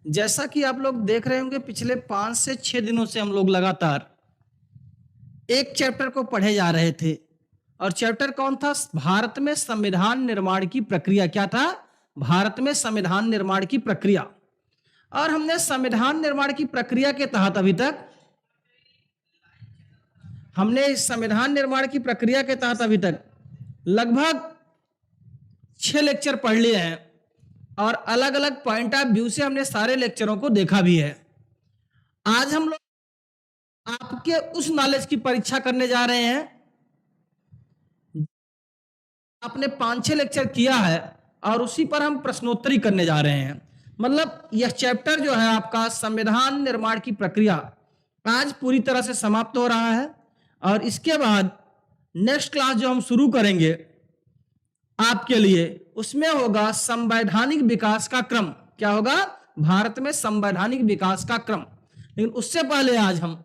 जैसा कि आप लोग देख रहे होंगे पिछले 5 से 6 दिनों से हम लोग लगातार एक चैप्टर को पढ़े जा रहे थे और चैप्टर कौन था? भारत में संविधान निर्माण की प्रक्रिया। क्या था? भारत में संविधान निर्माण की प्रक्रिया। और हमने संविधान निर्माण की प्रक्रिया के तहत अभी तक लगभग 6 लेक्चर पढ़ लिए हैं और अलग अलग पॉइंट ऑफ व्यू से हमने सारे लेक्चरों को देखा भी है। आज हम लोग आपके उस नॉलेज की परीक्षा करने जा रहे हैं। आपने 5-6 लेक्चर किया है और उसी पर हम प्रश्नोत्तरी करने जा रहे हैं। मतलब यह चैप्टर जो है आपका संविधान निर्माण की प्रक्रिया आज पूरी तरह से समाप्त हो रहा है और इसके बाद नेक्स्ट क्लास जो हम शुरू करेंगे आपके लिए उसमें होगा संवैधानिक विकास का क्रम। क्या होगा? भारत में संवैधानिक विकास का क्रम। लेकिन उससे पहले आज हम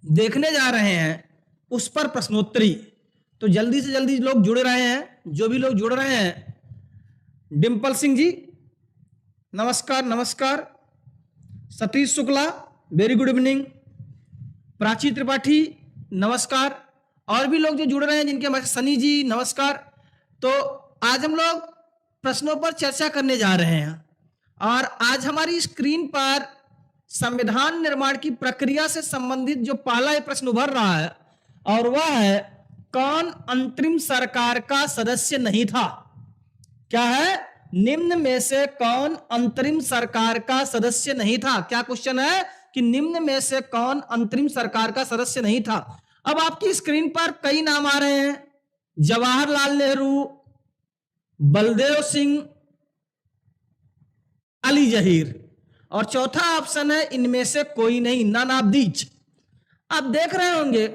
देखने जा रहे हैं उस पर प्रश्नोत्तरी। तो जल्दी से जल्दी लोग जुड़ रहे हैं, जो भी लोग जुड़ रहे हैं। डिम्पल सिंह जी नमस्कार। नमस्कार। Satish Shukla very good evening. Prachi Tripathi नमस्कार। और भी लोग जो जुड़ रहे हैं जिनके सनी जी नमस्कार। तो आज हम लोग प्रश्नों पर चर्चा करने जा रहे हैं और आज हमारी स्क्रीन पर संविधान निर्माण की प्रक्रिया से संबंधित जो पहला प्रश्न उभर रहा है और वह है कौन अंतरिम सरकार का सदस्य नहीं था? क्या है? निम्न में से कौन अंतरिम सरकार का सदस्य नहीं था? क्या क्वेश्चन है कि निम्न में से कौन अंतरिम सरकार का सदस्य नहीं था? अब आपकी स्क्रीन पर कई नाम आ रहे हैं, जवाहरलाल नेहरू, बलदेव सिंह, अली जहीर, और चौथा ऑप्शन है इनमें से कोई नहीं, नन ऑफ दीज। आप देख रहे होंगे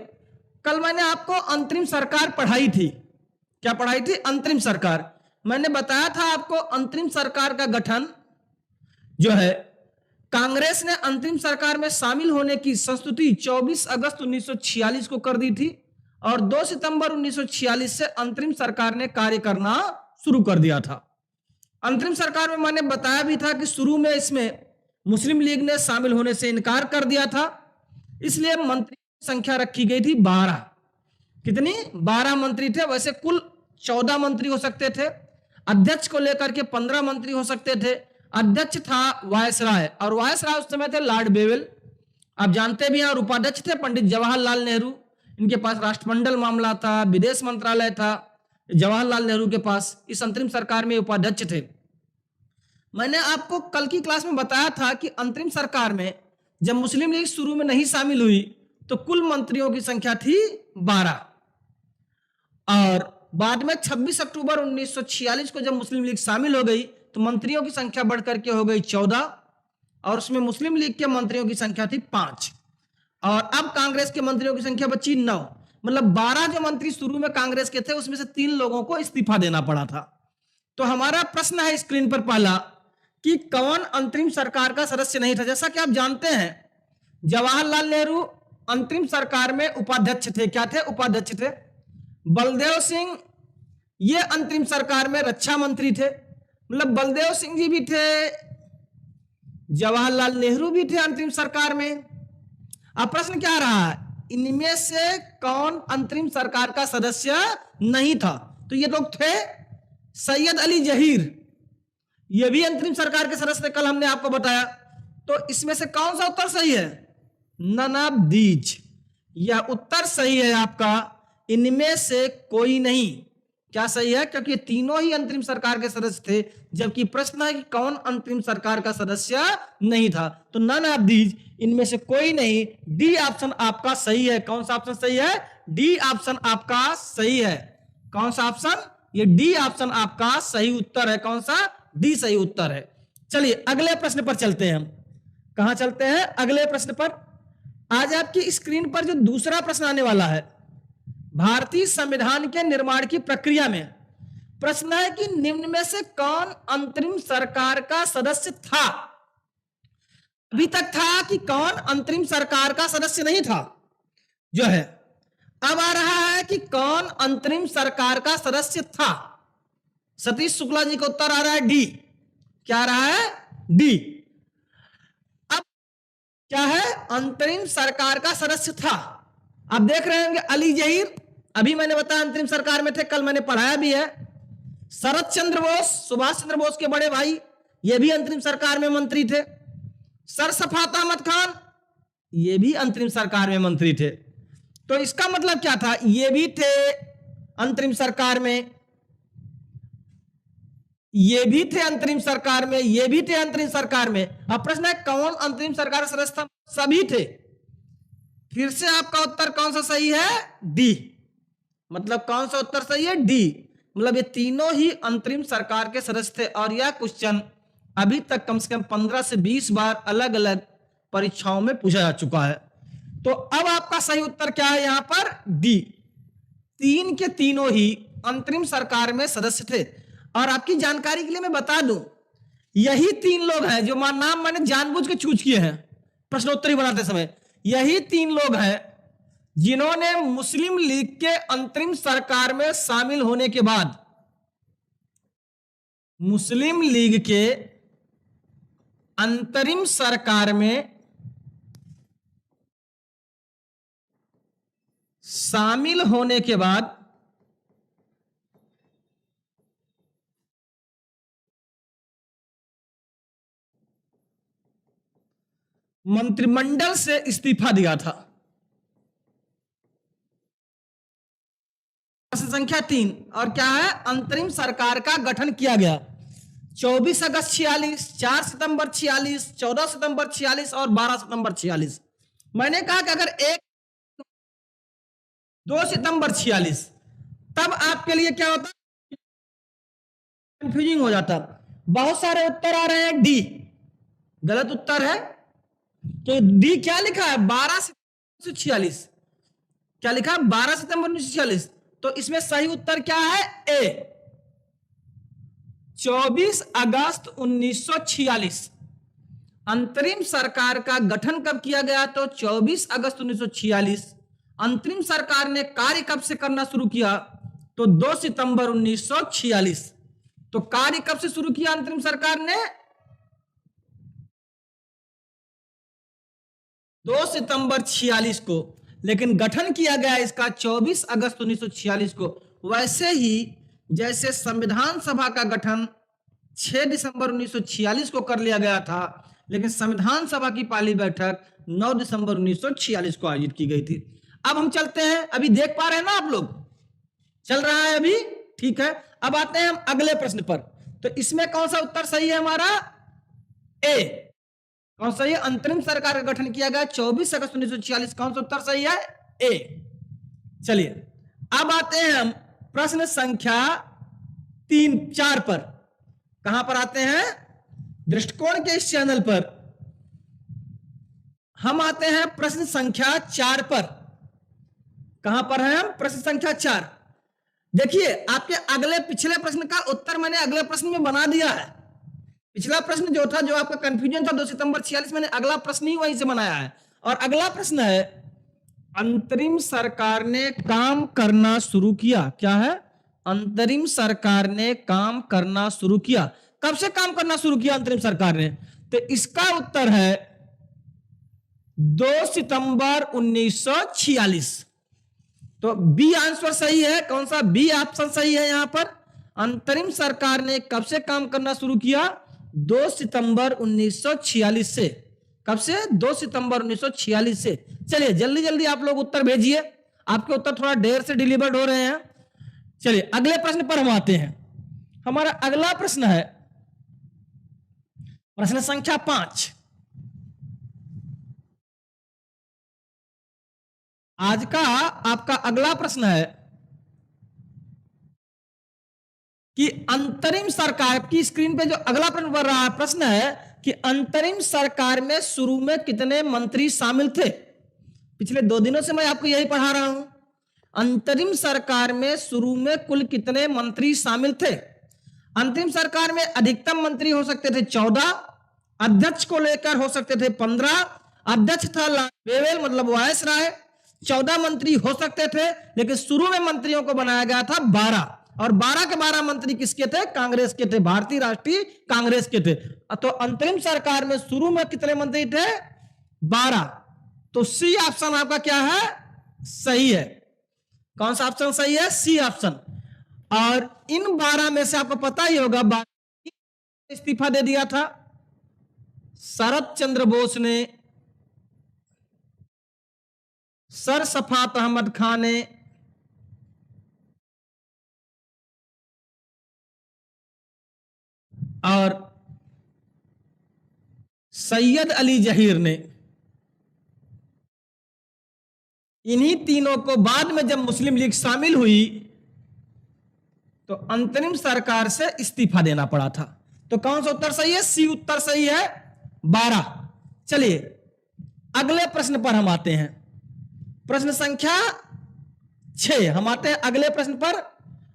कल मैंने आपको अंतरिम सरकार पढ़ाई थी। क्या पढ़ाई थी? अंतरिम सरकार। मैंने बताया था आपको अंतरिम सरकार का गठन जो है कांग्रेस ने अंतरिम सरकार में शामिल होने की संस्तुति 24 अगस्त 1946 को कर दी थी और 2 सितंबर 1946 से अंतरिम सरकार ने कार्य करना शुरू कर दिया था। अंतरिम सरकार में मैंने बताया भी था कि शुरू में इसमें मुस्लिम लीग ने शामिल होने से इनकार कर दिया था, इसलिए मंत्री की संख्या रखी गई थी 12। कितनी? 12 मंत्री थे। वैसे कुल 14 मंत्री हो सकते थे, अध्यक्ष को लेकर के 15 मंत्री हो सकते थे। अध्यक्ष था वायसराय और वायसराय उस समय थे लॉर्ड बेवेल। आप जानते भी हैं। और उपाध्यक्ष थे पंडित जवाहरलाल नेहरू। इनके पास राष्ट्रमंडल मामला था, विदेश मंत्रालय था जवाहरलाल नेहरू के पास। इस अंतरिम सरकार में उपाध्यक्ष थे। मैंने आपको कल की क्लास में बताया था कि अंतरिम सरकार में जब मुस्लिम लीग शुरू में नहीं शामिल हुई तो कुल मंत्रियों की संख्या थी 12 और बाद में 26 अक्टूबर 1946 को जब मुस्लिम लीग शामिल हो गई तो मंत्रियों की संख्या बढ़कर के हो गई 14 और उसमें मुस्लिम लीग के मंत्रियों की संख्या थी 5 और अब कांग्रेस के मंत्रियों की संख्या बची 9। मतलब 12 जो मंत्री शुरू में कांग्रेस के थे उसमें से 3 लोगों को इस्तीफा देना पड़ा था। तो हमारा प्रश्न है स्क्रीन पर पहला कि कौन अंतरिम सरकार का सदस्य नहीं था? जैसा कि आप जानते हैं जवाहरलाल नेहरू अंतरिम सरकार में उपाध्यक्ष थे। क्या थे? उपाध्यक्ष थे। बलदेव सिंह ये अंतरिम सरकार में रक्षा मंत्री थे। मतलब बलदेव सिंह जी भी थे, जवाहरलाल नेहरू भी थे अंतरिम सरकार में। अब प्रश्न क्या रहा है? इनमें से कौन अंतरिम सरकार का सदस्य नहीं था? तो ये लोग थे सैयद अली जहीर, ये भी अंतरिम सरकार के सदस्य थे, कल हमने आपको बताया। तो इसमें से कौन सा उत्तर सही है? None of these. यह उत्तर सही है आपका, इनमें से कोई नहीं। क्या सही है? क्योंकि तीनों ही अंतरिम सरकार के सदस्य थे, जबकि प्रश्न है कि कौन अंतरिम सरकार का सदस्य नहीं था। तो नन ऑफ दीज, इनमें से कोई नहीं। डी ऑप्शन आपका सही है। कौन सा ऑप्शन सही है? डी ऑप्शन आपका सही है। कौन सा ऑप्शन? ये डी ऑप्शन आपका सही उत्तर है। कौन सा? डी सही उत्तर है। चलिए अगले प्रश्न पर चलते हैं। हम कहां चलते हैं? अगले प्रश्न पर। आज आपकी स्क्रीन पर जो दूसरा प्रश्न आने वाला है, भारतीय संविधान के निर्माण की प्रक्रिया में प्रश्न है कि निम्न में से कौन अंतरिम सरकार का सदस्य था? अभी तक था कि कौन अंतरिम सरकार का सदस्य नहीं था जो है। अब आ रहा है कि कौन अंतरिम सरकार का सदस्य था। सतीश शुक्ला जी का उत्तर आ रहा है डी। क्या आ रहा है? डी। क्या है, अंतरिम सरकार का सदस्य था। आप देख रहे होंगे अली जहीर, अभी मैंने बताया अंतरिम सरकार में थे, कल मैंने पढ़ाया भी है। शरद चंद्र बोस, सुभाष चंद्र बोस के बड़े भाई, ये भी अंतरिम सरकार में मंत्री थे। सरसफात अहमद खान, ये भी अंतरिम सरकार में मंत्री थे। तो इसका मतलब क्या था, ये भी थे अंतरिम सरकार में, ये भी थे अंतरिम सरकार में, ये भी थे अंतरिम सरकार में। अब प्रश्न है कौन अंतरिम सरकार सदस्य था? सभी थे। फिर से आपका उत्तर कौन सा सही है? डी। मतलब कौन सा उत्तर सही है? डी। मतलब ये तीनों ही अंतरिम सरकार के सदस्य थे। और यह क्वेश्चन अभी तक कम से कम 15 से 20 बार अलग अलग परीक्षाओं में पूछा जा चुका है। तो अब आपका सही उत्तर क्या है यहां पर? डी। तीन के तीनों ही अंतरिम सरकार में सदस्य थे। और आपकी जानकारी के लिए मैं बता दूं, यही तीन लोग हैं जो नाम मैंने जानबूझ के चूज किए हैं प्रश्नोत्तरी बनाते समय। यही तीन लोग हैं जिन्होंने मुस्लिम लीग के अंतरिम सरकार में शामिल होने के बाद, मुस्लिम लीग के अंतरिम सरकार में शामिल होने के बाद मंत्रिमंडल से इस्तीफा दिया था। प्रश्न संख्या 3, और क्या है? अंतरिम सरकार का गठन किया गया 24 अगस्त 46, 4 सितंबर 46, 14 सितंबर 46 और 12 सितंबर 46। मैंने कहा कि अगर 2 सितंबर 46, तब आपके लिए क्या होता, कंफ्यूजिंग हो जाता। बहुत सारे उत्तर आ रहे हैं डी, गलत उत्तर है। तो डी क्या लिखा है? 12 सितंबर 1946। क्या लिखा? 12 सितंबर 1946। तो इसमें सही उत्तर क्या है? ए, 24 अगस्त 1946। अंतरिम सरकार का गठन कब किया गया? तो 24 अगस्त 1946। अंतरिम सरकार ने कार्य कब से करना शुरू किया? तो 2 सितंबर 1946। तो कार्य कब से शुरू किया अंतरिम सरकार ने? 2 सितंबर 46 को, लेकिन गठन किया गया इसका 24 अगस्त 1946 को। वैसे ही जैसे संविधान सभा का गठन 6 दिसंबर 1946 को कर लिया गया था, लेकिन संविधान सभा की पहली बैठक 9 दिसंबर 1946 को आयोजित की गई थी। अब हम चलते हैं, अभी देख पा रहे हैं ना आप लोग, चल रहा है अभी, ठीक है। अब आते हैं हम अगले प्रश्न पर। तो इसमें कौन सा उत्तर सही है हमारा? ए। कौन सा है? अंतरिम सरकार का गठन किया गया 24 अगस्त 1946। कौन सा उत्तर सही है? ए। चलिए अब आते हैं हम प्रश्न संख्या 4 पर। कहां पर आते हैं? दृष्टिकोण के इस चैनल पर हम आते हैं प्रश्न संख्या 4 पर। कहां पर हैं हम? प्रश्न संख्या 4। देखिए आपके अगले पिछले प्रश्न का उत्तर मैंने अगले प्रश्न में बना दिया है। पिछला प्रश्न जो था, जो आपका कंफ्यूजन था 2 सितंबर 46, मैंने अगला प्रश्न ही वहीं से बनाया है। और अगला प्रश्न है, अंतरिम सरकार ने काम करना शुरू किया। क्या है? अंतरिम सरकार ने काम करना शुरू किया। कब से काम करना शुरू किया अंतरिम सरकार ने? तो इसका उत्तर है 2 सितंबर 1946। तो बी आंसर सही है। कौन सा? बी ऑप्शन सही है यहां पर। अंतरिम सरकार ने कब से काम करना शुरू किया? 2 सितंबर 1946 से। कब से? 2 सितंबर 1946 से। चलिए जल्दी जल्दी आप लोग उत्तर भेजिए, आपके उत्तर थोड़ा देर से डिलीवर्ड हो रहे हैं। चलिए अगले प्रश्न पर हम आते हैं। हमारा अगला प्रश्न है प्रश्न संख्या 5। आज का आपका अगला प्रश्न है कि अंतरिम सरकार की स्क्रीन पे जो अगला प्रश्न बढ़ रहा है, प्रश्न है कि अंतरिम सरकार में शुरू में कितने मंत्री शामिल थे? पिछले 2 दिनों से मैं आपको यही पढ़ा रहा हूं। अंतरिम सरकार में शुरू में कुल कितने मंत्री शामिल थे? अंतरिम सरकार में अधिकतम मंत्री हो सकते थे 14, अध्यक्ष को लेकर हो सकते थे 15, अध्यक्ष था वेवेल मतलब वायस राय, 14 मंत्री हो सकते थे, लेकिन शुरू में मंत्रियों को बनाया गया था 12। और 12 के 12 मंत्री किसके थे? कांग्रेस के थे, भारतीय राष्ट्रीय कांग्रेस के थे। तो अंतरिम सरकार में शुरू में कितने मंत्री थे? 12। तो सी ऑप्शन आपका क्या है, सही है। कौन सा ऑप्शन सही है, सी ऑप्शन। और इन 12 में से आपको पता ही होगा 12 इस्तीफा दे दिया था, शरद चंद्र बोस ने, सर सफात अहमद खान ने, और सैयद अली जहीर ने। इन्हीं तीनों को बाद में जब मुस्लिम लीग शामिल हुई तो अंतरिम सरकार से इस्तीफा देना पड़ा था। तो कौन सा उत्तर सही है, सी उत्तर सही है, 12। चलिए अगले प्रश्न पर हम आते हैं, प्रश्न संख्या 6। हम आते हैं अगले प्रश्न पर,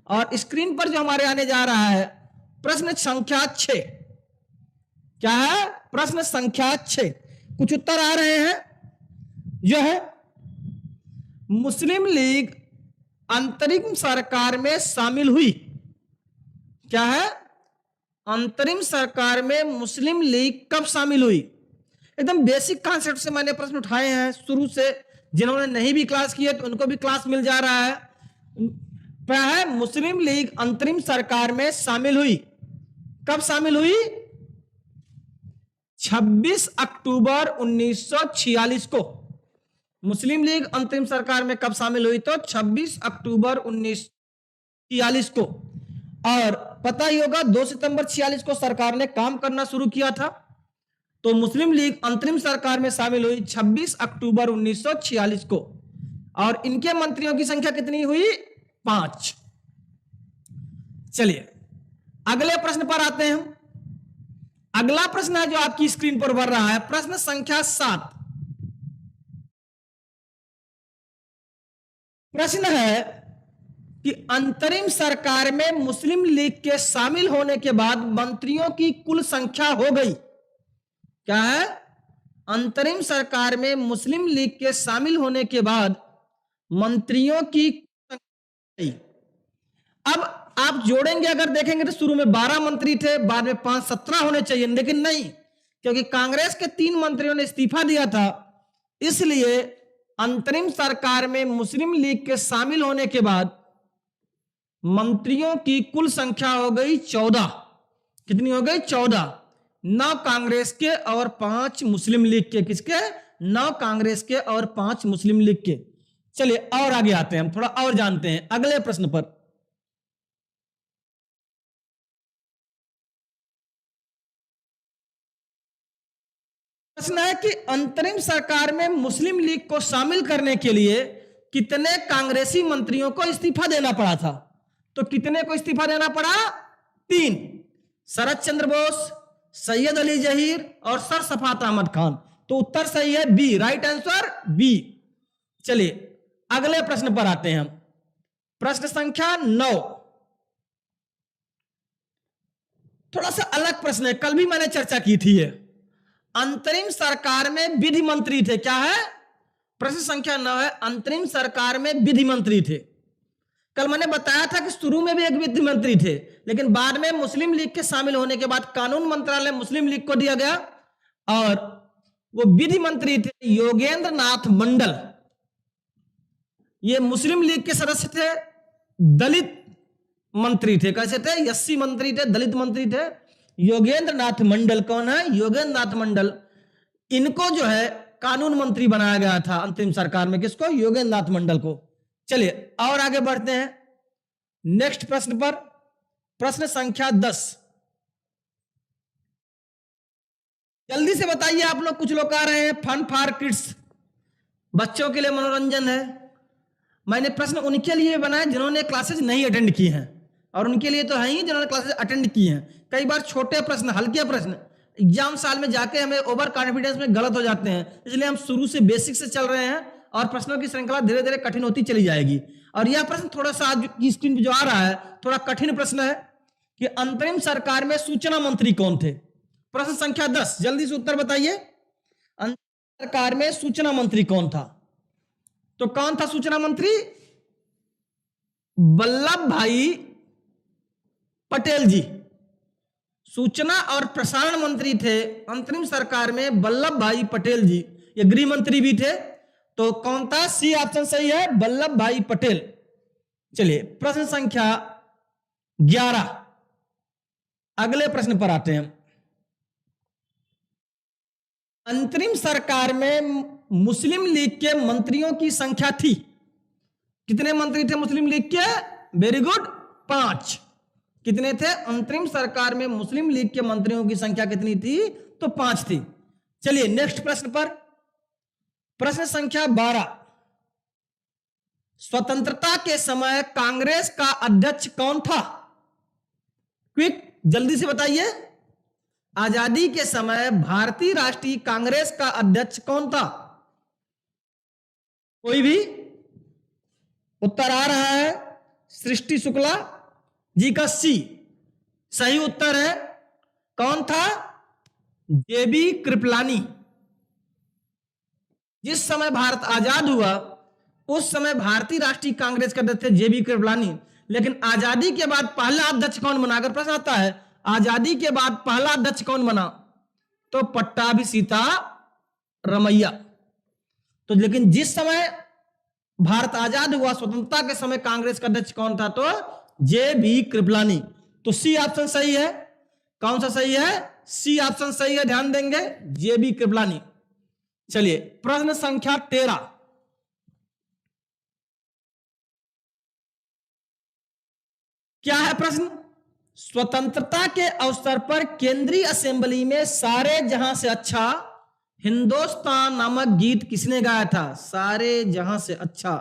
और स्क्रीन पर जो हमारे आने जा रहा है प्रश्न संख्या 6। क्या है, प्रश्न संख्या 6। कुछ उत्तर आ रहे हैं, जो है मुस्लिम लीग अंतरिम सरकार में शामिल हुई। क्या है, अंतरिम सरकार में मुस्लिम लीग कब शामिल हुई। एकदम बेसिक कॉन्सेप्ट से मैंने प्रश्न उठाए हैं शुरू से, जिन्होंने नहीं भी क्लास की है तो उनको भी क्लास मिल जा रहा है। क्या है, मुस्लिम लीग अंतरिम सरकार में शामिल हुई। कब शामिल हुई, 26 अक्टूबर 1946 को। मुस्लिम लीग अंतरिम सरकार में कब शामिल हुई, तो 26 अक्टूबर 1946 को। और पता ही होगा 2 सितंबर 46 को सरकार ने काम करना शुरू किया था। तो मुस्लिम लीग अंतरिम सरकार में शामिल हुई 26 अक्टूबर 1946 को। और इनके मंत्रियों की संख्या कितनी हुई, 5। चलिए अगले प्रश्न पर आते हैं हम। अगला प्रश्न है जो आपकी स्क्रीन पर बढ़ रहा है, प्रश्न संख्या 7। प्रश्न है कि अंतरिम सरकार में मुस्लिम लीग के शामिल होने के बाद मंत्रियों की कुल संख्या हो गई। क्या है, अंतरिम सरकार में मुस्लिम लीग के शामिल होने के बाद मंत्रियों की संख्या। अब आप जोड़ेंगे अगर देखेंगे तो शुरू में 12 मंत्री थे, बाद में 5, 17 होने चाहिए, लेकिन नहीं, क्योंकि कांग्रेस के 3 मंत्रियों ने इस्तीफा दिया था, इसलिए अंतरिम सरकार में मुस्लिम लीग के शामिल होने के बाद मंत्रियों की कुल संख्या हो गई 14। कितनी हो गई, 14। 9 कांग्रेस के और 5 मुस्लिम लीग के। किसके, 9 कांग्रेस के और 5 मुस्लिम लीग के। चलिए और आगे आते हैं, हम थोड़ा और जानते हैं अगले प्रश्न पर। प्रश्न है कि अंतरिम सरकार में मुस्लिम लीग को शामिल करने के लिए कितने कांग्रेसी मंत्रियों को इस्तीफा देना पड़ा था। तो कितने को इस्तीफा देना पड़ा, 3। शरद चंद्र बोस, सैयद अली जहीर और सर सफात अहमद खान। तो उत्तर सही है बी, राइट आंसर बी। चलिए अगले प्रश्न पर आते हैं हम, प्रश्न संख्या 9। थोड़ा सा अलग प्रश्न है, कल भी मैंने चर्चा की थी। अंतरिम सरकार में विधि मंत्री थे। क्या है, प्रश्न संख्या 9 है, अंतरिम सरकार में विधि मंत्री थे। कल मैंने बताया था कि शुरू में भी एक विधि मंत्री थे, लेकिन बाद में मुस्लिम लीग के शामिल होने के बाद कानून मंत्रालय मुस्लिम लीग को दिया गया, और वो विधि मंत्री थे योगेंद्र नाथ मंडल। ये मुस्लिम लीग के सदस्य थे, दलित मंत्री थे। कैसे थे, एससी मंत्री थे, दलित मंत्री थे। योगेंद्र नाथ मंडल कौन है, योगेंद्र नाथ मंडल। इनको जो है कानून मंत्री बनाया गया था अंतरिम सरकार में। किसको, योगेंद्र नाथ मंडल को। चलिए और आगे बढ़ते हैं नेक्स्ट प्रश्न पर, प्रश्न संख्या 10। जल्दी से बताइए आप लोग, कुछ लोग आ रहे हैं। फन फॉर किड्स, बच्चों के लिए मनोरंजन है। मैंने प्रश्न उनके लिए बनाए जिन्होंने क्लासेज नहीं अटेंड की हैं, और उनके लिए तो है ही जिन्होंने क्लासेज अटेंड की हैं। कई बार छोटे प्रश्न, हल्के प्रश्न एग्जाम साल में जाके हमें ओवर कॉन्फिडेंस में गलत हो जाते हैं, इसलिए हम शुरू से बेसिक से चल रहे हैं, और प्रश्नों की श्रृंखला धीरे धीरे कठिन होती चली जाएगी। और यह प्रश्न थोड़ा सा आज की स्क्रीन पर जो आ रहा है थोड़ा कठिन प्रश्न है कि अंतरिम सरकार में सूचना मंत्री कौन थे। प्रश्न संख्या 10, जल्दी से उत्तर बताइए। अंतरिम सरकार में सूचना मंत्री कौन था। तो कौन था सूचना मंत्री, वल्लभ भाई पटेल जी। सूचना और प्रसारण मंत्री थे अंतरिम सरकार में वल्लभ भाई पटेल जी। ये गृह मंत्री भी थे। तो कौन था? सी ऑप्शन सही है, वल्लभ भाई पटेल। चलिए प्रश्न संख्या 11, अगले प्रश्न पर आते हैं। अंतरिम सरकार में मुस्लिम लीग के मंत्रियों की संख्या थी, कितने मंत्री थे मुस्लिम लीग के? Very good, 5। कितने थे? अंतरिम सरकार में मुस्लिम लीग के मंत्रियों की संख्या कितनी थी? तो 5 थी। चलिए नेक्स्ट प्रश्न पर, प्रश्न संख्या 12, स्वतंत्रता के समय कांग्रेस का अध्यक्ष कौन था? क्विक, जल्दी से बताइए। आजादी के समय भारतीय राष्ट्रीय कांग्रेस का अध्यक्ष कौन था? कोई भी उत्तर आ रहा है? सृष्टि शुक्ला जी का सी सही उत्तर है। कौन था? जेबी कृपलानी। जिस समय भारत आजाद हुआ उस समय भारतीय राष्ट्रीय कांग्रेस के अध्यक्ष थे जेबी कृपलानी। लेकिन आजादी के बाद पहला अध्यक्ष कौन बना? अगर प्रश्न आता है आजादी के बाद पहला अध्यक्ष कौन बना, तो पट्टाभी सीता रमैया। तो लेकिन जिस समय भारत आजाद हुआ, स्वतंत्रता के समय कांग्रेस का अध्यक्ष कौन था? तो जेबी कृपलानी। तो सी ऑप्शन सही है। कौन सा सही है? सी ऑप्शन सही है, ध्यान देंगे, जेबी कृपलानी। चलिए प्रश्न संख्या 13, क्या है प्रश्न? स्वतंत्रता के अवसर पर केंद्रीय असेंबली में सारे जहां से अच्छा हिंदुस्तान नामक गीत किसने गाया था? सारे जहां से अच्छा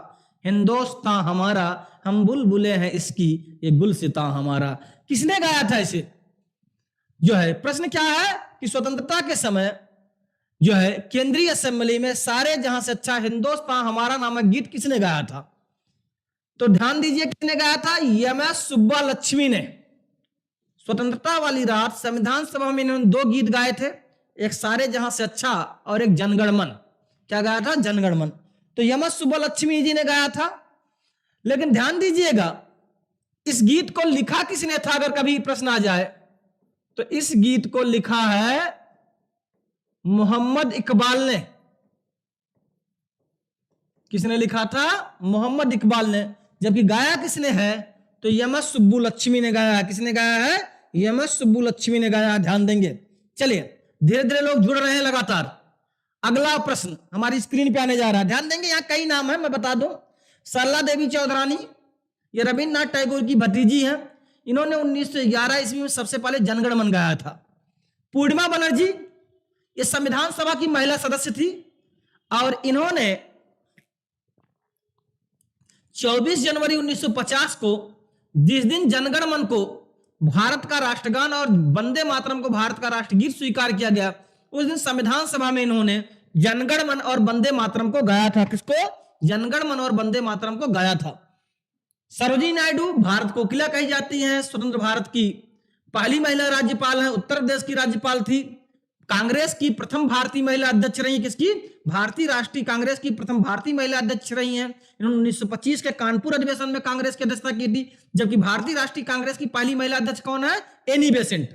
हिंदुस्तान हमारा, हम बुलबुले हैं इसकी, ये गुलसिता हमारा, किसने गाया था इसे? जो है प्रश्न क्या है कि स्वतंत्रता के समय जो है केंद्रीय असेंबली में सारे जहां से अच्छा हिंदुस्तान हमारा नामक गीत किसने गाया था? तो ध्यान दीजिए किसने गाया था? एम.एस. सुब्बालक्ष्मी ने। स्वतंत्रता वाली रात संविधान सभा में इन्होंने 2 गीत गाए थे, एक सारे जहां से अच्छा और एक जनगणमन। क्या गाया था? जनगणमन। तो एम.एस. सुब्बालक्ष्मी जी ने गाया था। लेकिन ध्यान दीजिएगा इस गीत को लिखा किसने था? अगर कभी प्रश्न आ जाए तो इस गीत को लिखा है मोहम्मद इकबाल ने। किसने लिखा था? मोहम्मद इकबाल ने। जबकि गाया किसने है? तो एम.एस. सुब्बुलक्ष्मी ने गाया है। किसने गाया है? एम.एस. सुब्बुलक्ष्मी ने गाया है, ध्यान देंगे। चलिए धीरे धीरे लोग जुड़ रहे हैं लगातार। अगला प्रश्न हमारी स्क्रीन पे आने जा रहा है, ध्यान देंगे। यहां कई नाम है, मैं बता दूं। सरला देवी चौधरानी, ये रविन्द्रनाथ टैगोर की भतीजी हैं। इन्होंने 1911 ईस्वी में सबसे पहले जनगणमन गाया था। पूर्णिमा बनर्जी, ये संविधान सभा की महिला सदस्य थी और इन्होंने 24 जनवरी 1950 को, जिस दिन जनगणमन को भारत का राष्ट्रगान और वंदे मातरम को भारत का राष्ट्रगीत स्वीकार किया गया, उस दिन संविधान सभा में इन्होंने जनगणमन और वंदे मातरम को गाया था। किसको? जनगणमन और वंदे मातरम को गाया था। सरोजिनी नायडू भारत कोकिला कही जाती हैं, स्वतंत्र भारत की पहली महिला राज्यपाल हैं, उत्तर प्रदेश की राज्यपाल थी। कांग्रेस की प्रथम भारतीय महिला अध्यक्ष रही। किसकी? भारतीय राष्ट्रीय कांग्रेस की प्रथम भारतीय महिला अध्यक्ष रही हैं। इन्होंने 1925 के कानपुर अधिवेशन में कांग्रेस की अध्यक्षता की थी। जबकि भारतीय राष्ट्रीय कांग्रेस की पहली महिला अध्यक्ष कौन है? Annie Besant.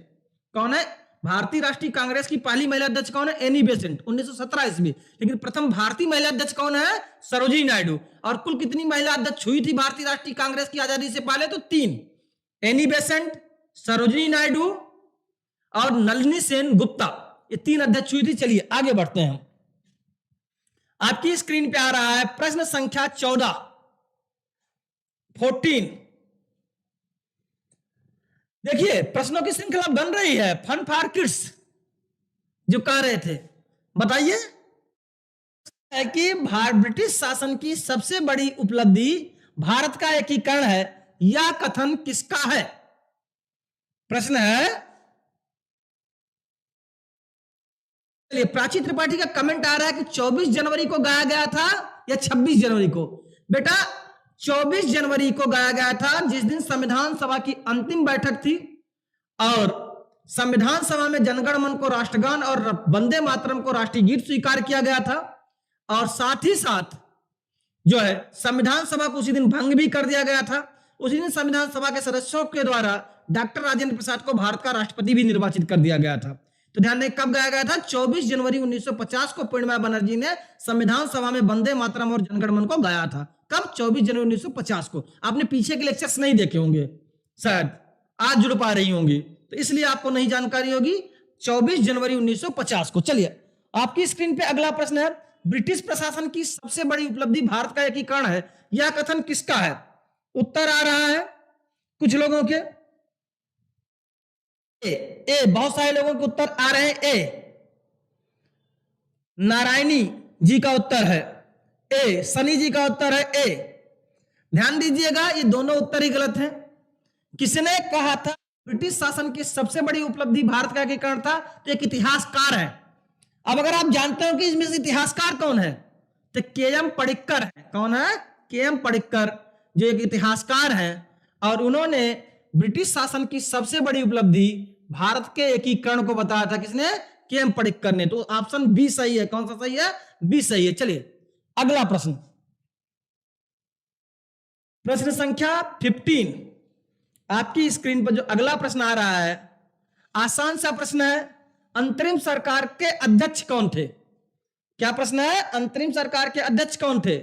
कौन है? भारतीय राष्ट्रीय कांग्रेस की पहली महिला अध्यक्ष कौन है? एनी बेसेंट, 1917 ईस्वी। लेकिन प्रथम भारतीय महिला अध्यक्ष कौन है? सरोजिनी नायडू। और कुल कितनी महिला अध्यक्ष हुई थी भारतीय राष्ट्रीय कांग्रेस की आजादी से पहले? तो 3, एनी बेसेंट, सरोजिनी नायडू और नलिनी सेन गुप्ता, ये 3 अध्यक्ष हुई थी। चलिए आगे बढ़ते हैं। आपकी स्क्रीन पे आ रहा है प्रश्न संख्या 14। देखिए प्रश्नों की श्रृंखला बन रही है, फन फॉर किड्स जो कह रहे थे। बताइए है कि ब्रिटिश शासन की सबसे बड़ी उपलब्धि भारत का एकीकरण है, यह कथन किसका है? प्रश्न है। चलिए प्राची त्रिपाठी का कमेंट आ रहा है कि 24 जनवरी को गाया गया था या 26 जनवरी को। बेटा 24 जनवरी को गाया गया था, जिस दिन संविधान सभा की अंतिम बैठक थी और संविधान सभा में जनगणमन को राष्ट्रगान और वंदे मातरम को राष्ट्रीय गीत स्वीकार किया गया था। और साथ ही साथ जो है संविधान सभा को उसी दिन भंग भी कर दिया गया था। उसी दिन संविधान सभा के सदस्यों के द्वारा डॉक्टर राजेंद्र प्रसाद को भारत का राष्ट्रपति भी निर्वाचित कर दिया गया था। तो ध्यान दें, कब गाया गया था? 24 जनवरी 1950 को पूर्णिमा बनर्जी ने संविधान सभा में वंदे मातरम और जनगण मन को गाया था। कब? 24 जनवरी 1950 को। आपने पीछे के लेक्चर्स नहीं देखे होंगे, शायद आज जुड़ पा रही होंगी, तो इसलिए आपको नहीं जानकारी होगी। 24 जनवरी 1950 को। चलिए, आपकी स्क्रीन पे अगला प्रश्न है, ब्रिटिश प्रशासन की सबसे बड़ी उपलब्धि भारत का एकीकरण है, यह कथन किसका है? उत्तर आ रहा है कुछ लोगों के ए, बहुत सारे लोगों के उत्तर आ रहे हैं ए। नारायणी जी का उत्तर है ए, सनी जी का उत्तर है ए। ध्यान दीजिएगा, ये दोनों उत्तर ही गलत हैं। किसने कहा था ब्रिटिश शासन की सबसे बड़ी उपलब्धि भारत का एकीकरण था? तो एक इतिहासकार है। अब अगर आप जानते हो कि इसमें से इतिहासकार कौन है, तो के.एम. पडिक्कर है। कौन है? के.एम. पडिक्कर, जो एक इतिहासकार हैं, और उन्होंने ब्रिटिश शासन की सबसे बड़ी उपलब्धि भारत के एकीकरण को बताया था। किसने? के.एम. पडिक्कर ने। तो ऑप्शन बी सही है। कौन सा सही है? बी सही है। चलिए अगला प्रश्न, प्रश्न संख्या 15। आपकी स्क्रीन पर जो अगला प्रश्न आ रहा है, आसान सा प्रश्न है, अंतरिम सरकार के अध्यक्ष कौन थे? क्या प्रश्न है? अंतरिम सरकार के अध्यक्ष कौन थे?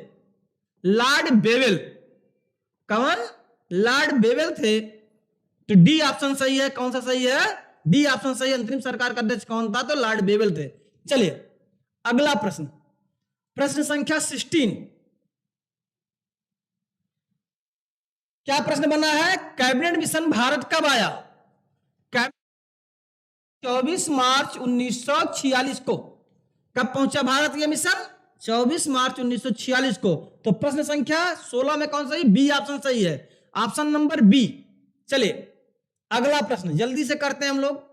Lord Wavell. कौन? लॉर्ड बेवेल थे। तो डी ऑप्शन सही है। कौन सा सही है? डी ऑप्शन सही है। अंतरिम सरकार का अध्यक्ष कौन था? तो लॉर्ड बेवेल थे। चलिए अगला प्रश्न, प्रश्न संख्या 16। क्या प्रश्न बना है? कैबिनेट मिशन भारत कब आया? 24 मार्च 1946 को। कब पहुंचा भारत यह मिशन? 24 मार्च 1946 को। तो प्रश्न संख्या 16 में कौन सही? बी ऑप्शन सही है। Option number B. चलिए अगला प्रश्न जल्दी से करते हैं हम लोग।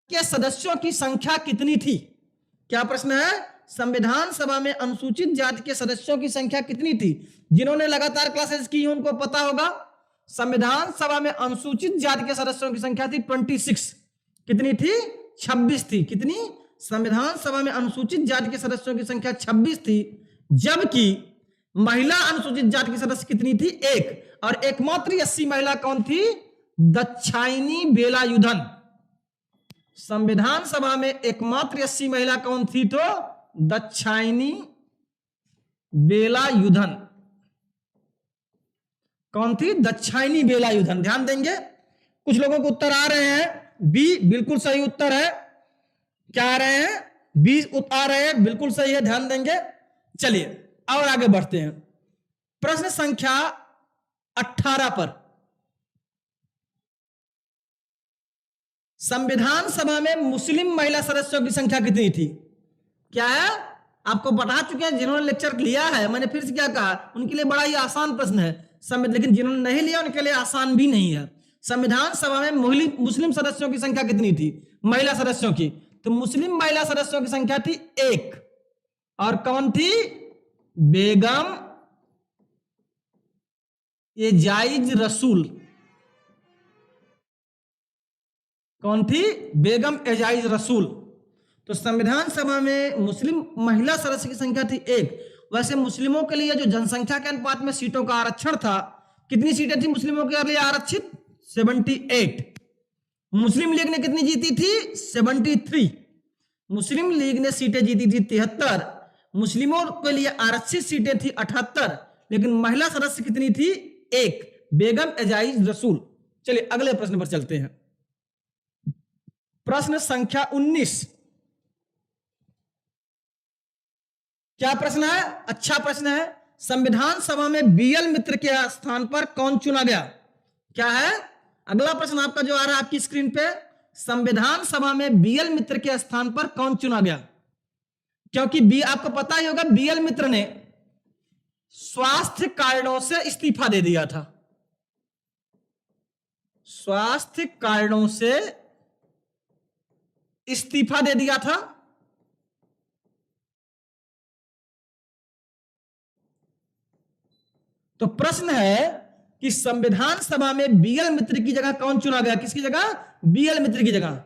के सदस्यों की संख्या कितनी थी? क्या प्रश्न है? संविधान सभा में अनुसूचित जाति के सदस्यों की संख्या कितनी थी? जिन्होंने लगातार क्लासेस की उनको पता होगा। संविधान सभा में अनुसूचित जाति के सदस्यों की संख्या थी 26। कितनी थी? 26 थी। कितनी? संविधान सभा में अनुसूचित जाति के सदस्यों की संख्या 26 थी, जबकि महिला अनुसूचित जाति की सदस्य कितनी थी? 1। और एकमात्र 80 महिला कौन थी? दाक्षायणी वेलायुधन। संविधान सभा में एकमात्र 80 महिला कौन थी? तो दाक्षायणी वेलायुधन। कौन थी? दाक्षायणी वेलायुधन। ध्यान देंगे, कुछ लोगों को उत्तर आ रहे हैं बी, बिल्कुल सही उत्तर है। क्या आ रहे हैं? बी आ रहे हैं, बिल्कुल सही है। ध्यान देंगे। चलिए और आगे बढ़ते हैं, प्रश्न संख्या 18 पर। संविधान सभा में मुस्लिम महिला सदस्यों की संख्या कितनी थी? क्या है? आपको बता चुके हैं जिन्होंने लेक्चर लिया है। मैंने फिर से क्या कहा, उनके लिए बड़ा ही आसान प्रश्न है, लेकिन जिन्होंने नहीं लिया उनके लिए आसान भी नहीं है। संविधान सभा में मुस्लिम सदस्यों की संख्या कितनी थी? महिला सदस्यों की। तो मुस्लिम महिला सदस्यों की संख्या थी 1। और कौन थी? बेगम एजाइज रसूल। कौन थी? बेगम एजाइज रसूल। तो संविधान सभा में मुस्लिम महिला सदस्य की संख्या थी 1। वैसे मुस्लिमों के लिए जो जनसंख्या के अनुपात में सीटों का आरक्षण था, कितनी सीटें थी मुस्लिमों के लिए आरक्षित? 78। मुस्लिम लीग ने कितनी जीती थी? 73। मुस्लिम लीग ने सीटें जीती थी 73। मुस्लिमों के लिए आरक्षित सीटें थी 78, लेकिन महिला सदस्य कितनी थी? 1, बेगम एजाइज रसूल। चलिए अगले प्रश्न पर चलते हैं, प्रश्न संख्या 19। क्या प्रश्न है? अच्छा प्रश्न है। संविधान सभा में बीएल मित्र के स्थान पर कौन चुना गया? क्या है अगला प्रश्न आपका जो आ रहा है आपकी स्क्रीन पे? संविधान सभा में बीएल मित्र के स्थान पर कौन चुना गया? क्योंकि बी आपको पता ही होगा, बीएल मित्र ने स्वास्थ्य कारणों से इस्तीफा दे दिया था। स्वास्थ्य कारणों से इस्तीफा दे दिया था। तो प्रश्न है कि संविधान सभा में बीएल मित्र की जगह कौन चुना गया? किसकी जगह? बीएल मित्र की जगह।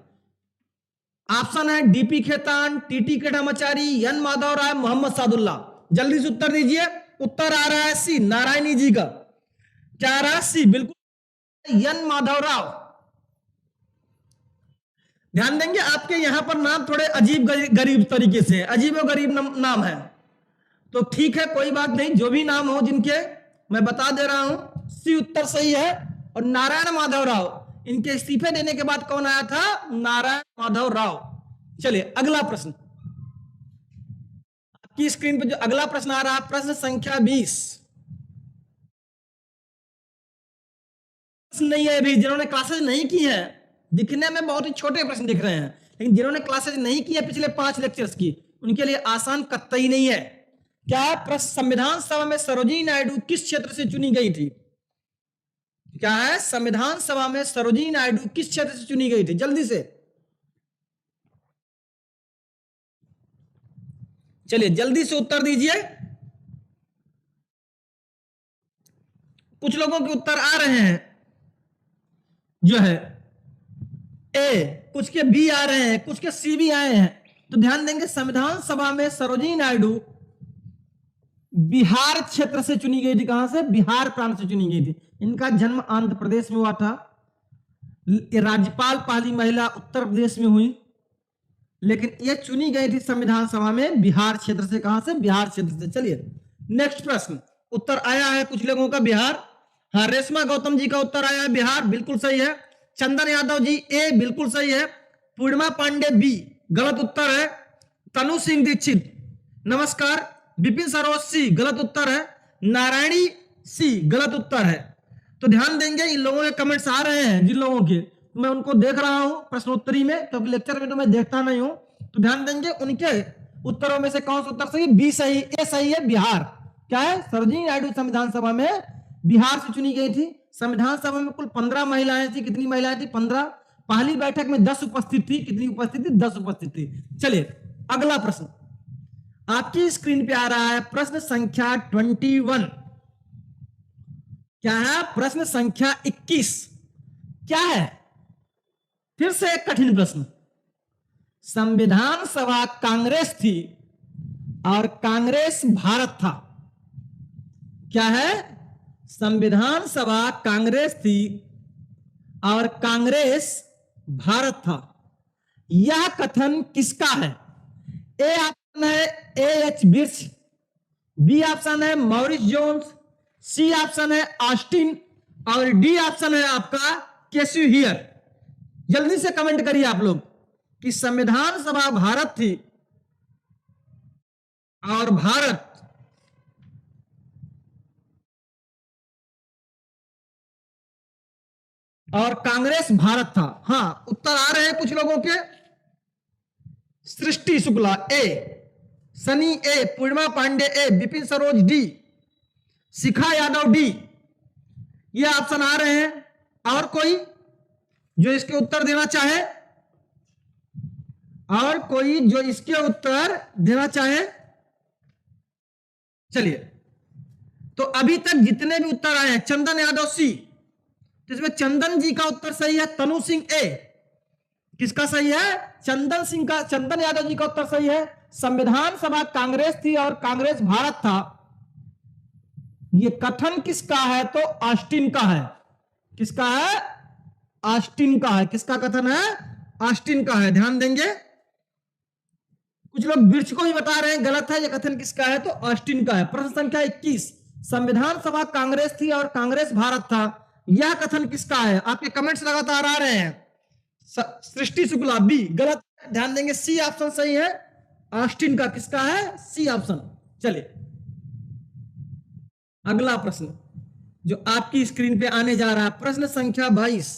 ऑप्शन है DP Khaitan, TT Krishnamachari, N Madhava Rao, Mohammad Saadulla. जल्दी से उत्तर दीजिए। उत्तर आ रहा है सी, नारायणी जी का। क्या आ रहा है? सी, बिल्कुल एन माधव राव। ध्यान देंगे आपके यहां पर नाम थोड़े अजीब गरीब तरीके से, अजीब और गरीब नाम है, तो ठीक है कोई बात नहीं, जो भी नाम हो जिनके, मैं बता दे रहा हूं। सी उत्तर सही है। और नारायण माधव राव, इनके इस्तीफे देने के बाद कौन आया था? नारायण माधव राव। चलिए अगला प्रश्न, आपकी स्क्रीन पर जो अगला प्रश्न आ रहा है, प्रश्न संख्या 20। नहीं है अभी, जिन्होंने क्लासेस नहीं की है, दिखने में बहुत ही छोटे प्रश्न दिख रहे हैं, लेकिन जिन्होंने क्लासेस नहीं की है पिछले 5 लेक्चर्स की, उनके लिए आसान कतई नहीं है। क्या प्रश्न, संविधान सभा में सरोजिनी नायडू किस क्षेत्र से चुनी गई थी? क्या है? संविधान सभा में सरोजिनी नायडू किस क्षेत्र से चुनी गई थी? जल्दी से चलिए जल्दी से उत्तर दीजिए। कुछ लोगों के उत्तर आ रहे हैं जो है ए, कुछ के बी आ रहे हैं, कुछ के सी भी आए हैं। तो ध्यान देंगे, संविधान सभा में सरोजिनी नायडू बिहार क्षेत्र से चुनी गई थी। कहां से? बिहार प्रांत से चुनी गई थी। इनका जन्म आंध्र प्रदेश में हुआ था। राज्यपाल पहली महिला उत्तर प्रदेश में हुई, लेकिन ये चुनी गई थी संविधान सभा में बिहार क्षेत्र से। कहां से? बिहार क्षेत्र से। चलिए नेक्स्ट प्रश्न, उत्तर आया है कुछ लोगों का बिहार। हाँ, रेशमा गौतम जी का उत्तर आया है बिहार, बिल्कुल सही है। चंदन यादव जी ए, बिल्कुल सही है। पूर्णिमा पांडे बी, गलत उत्तर है। तनु सिंह दीक्षित नमस्कार। विपिन सरोज सी, गलत उत्तर है। नारायणी सी, गलत उत्तर है। तो ध्यान देंगे, इन लोगों के कमेंट्स आ रहे हैं जिन लोगों के, मैं उनको देख रहा हूं प्रश्नोत्तरी में, क्योंकि लेक्चर में तो मैं देखता नहीं हूं। तो ध्यान देंगे, उनके उत्तरों में से कौन सा उत्तर सही? बी सही, ए सही है, बिहार। क्या है? सरोजिनी नायडू संविधान सभा में बिहार से चुनी गई थी। संविधान सभा में कुल 15 महिलाएं थी। कितनी महिलाएं थी? 15। पहली बैठक में 10 उपस्थित थी। कितनी उपस्थित थी? 10 उपस्थित थी। चलिए अगला प्रश्न आपकी स्क्रीन पे आ रहा है, प्रश्न संख्या 21। क्या है? प्रश्न संख्या 21 क्या है? फिर से एक कठिन प्रश्न। संविधान सभा कांग्रेस थी और कांग्रेस भारत था। क्या है? संविधान सभा कांग्रेस थी और कांग्रेस भारत था। यह कथन किसका है? ए ऑप्शन है ए.एच. बिर्च, बी ऑप्शन है मॉरिस जोन्स, सी ऑप्शन है ऑस्टिन और डी ऑप्शन है आपका केसी हियर। जल्दी से कमेंट करिए आप लोग कि संविधान सभा भारत थी और भारत और कांग्रेस भारत था। हां, उत्तर आ रहे हैं कुछ लोगों के। सृष्टि शुक्ला ए, सनी ए, पूर्णिमा पांडे ए, विपिन सरोज डी, शिखा यादव डी, ये ऑप्शन आ रहे हैं। और कोई जो इसके उत्तर देना चाहे? और कोई जो इसके उत्तर देना चाहे? चलिए, तो अभी तक जितने भी उत्तर आए हैं, चंदन यादव सी, जिसमें चंदन जी का उत्तर सही है। तनु सिंह ए, किसका सही है? चंदन यादव जी का उत्तर सही है। संविधान सभा कांग्रेस थी और कांग्रेस भारत था। ये कथन किसका है? तो ऑस्टिन का है। किसका है? ऑस्टिन का है। किसका कथन है? ऑस्टिन का है। ध्यान देंगे, कुछ लोग बिर्च को ही बता रहे हैं, गलत है। ये कथन किसका है? तो ऑस्टिन का है। प्रश्न संख्या 21, संविधान सभा कांग्रेस थी और कांग्रेस भारत था। यह कथन किसका है? आपके कमेंट्स लगातार आ रहे हैं। सृष्टि शुक्ला बी, गलत। ध्यान देंगे, सी ऑप्शन सही है, ऑस्टिन का। किसका है? C option. चलिए अगला प्रश्न जो आपकी स्क्रीन पे आने जा रहा है, प्रश्न संख्या 22।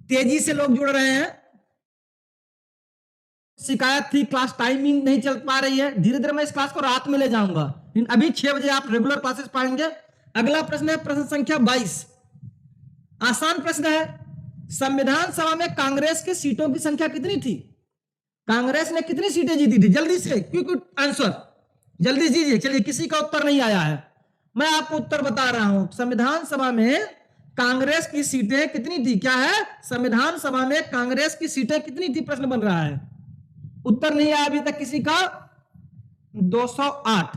तेजी से लोग जुड़ रहे हैं। शिकायत थी क्लास टाइमिंग नहीं चल पा रही है, धीरे धीरे मैं इस क्लास को रात में ले जाऊंगा, लेकिन अभी 6 बजे आप रेगुलर क्लासेस पाएंगे। अगला प्रश्न है प्रश्न संख्या 22। आसान प्रश्न है। संविधान सभा में कांग्रेस की सीटों की संख्या कितनी थी? कांग्रेस ने कितनी सीटें जीती थी? जल्दी से क्विक आंसर जल्दी दीजिए। चलिए, किसी का उत्तर नहीं आया है, मैं आपको उत्तर बता रहा हूं। संविधान सभा में कांग्रेस की सीटें कितनी थी? क्या है? संविधान सभा में कांग्रेस की सीटें कितनी थी? प्रश्न बन रहा है। उत्तर नहीं आया अभी तक किसी का। 208।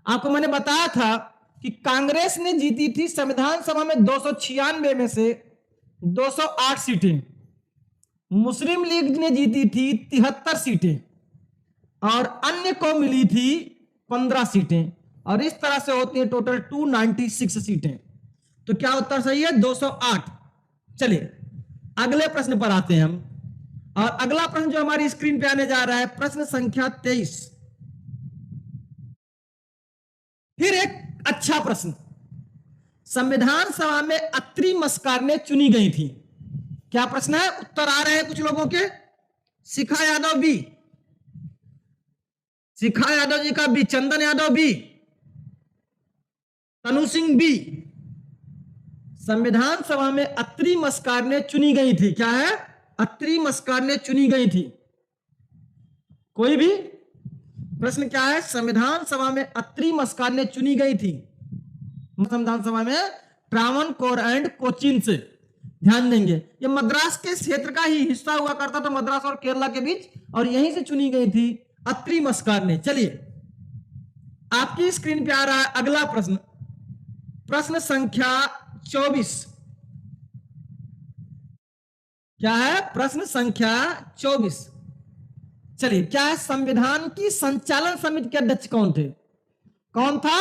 आपको मैंने बताया था कि कांग्रेस ने जीती थी संविधान सभा में 296 में से 208 सीटें, मुस्लिम लीग ने जीती थी 73 सीटें और अन्य को मिली थी 15 सीटें, और इस तरह से होती है टोटल 296 सीटें। तो क्या उत्तर सही है? 208। चलिए अगले प्रश्न पर आते हैं हम, और अगला प्रश्न जो हमारी स्क्रीन पे आने जा रहा है प्रश्न संख्या 23। फिर एक अच्छा प्रश्न, संविधान सभा में अत्रि मस्कारने चुनी गई थी। क्या प्रश्न है? उत्तर आ रहे हैं कुछ लोगों के। शिखा यादव बी, शिखा यादव जी का बी, चंदन यादव बी, तनु सिंह बी। संविधान सभा में अत्रि मस्कारने चुनी गई थी। क्या है? अत्रि मस्कारने चुनी गई थी। कोई भी प्रश्न क्या है? संविधान सभा में अत्रि मस्कारने चुनी गई थी। संविधान सभा में ट्रावनकोर एंड कोचीन से। ध्यान देंगे ये मद्रास के क्षेत्र का ही हिस्सा हुआ करता था, मद्रास और केरला के बीच, और यहीं से चुनी गई थी अत्रि मस्कारने। चलिए आपकी स्क्रीन पे आ रहा है अगला प्रश्न, प्रश्न संख्या 24। क्या है? प्रश्न संख्या 24। चलिए क्या है? संविधान की संचालन समिति के अध्यक्ष कौन थे? कौन था?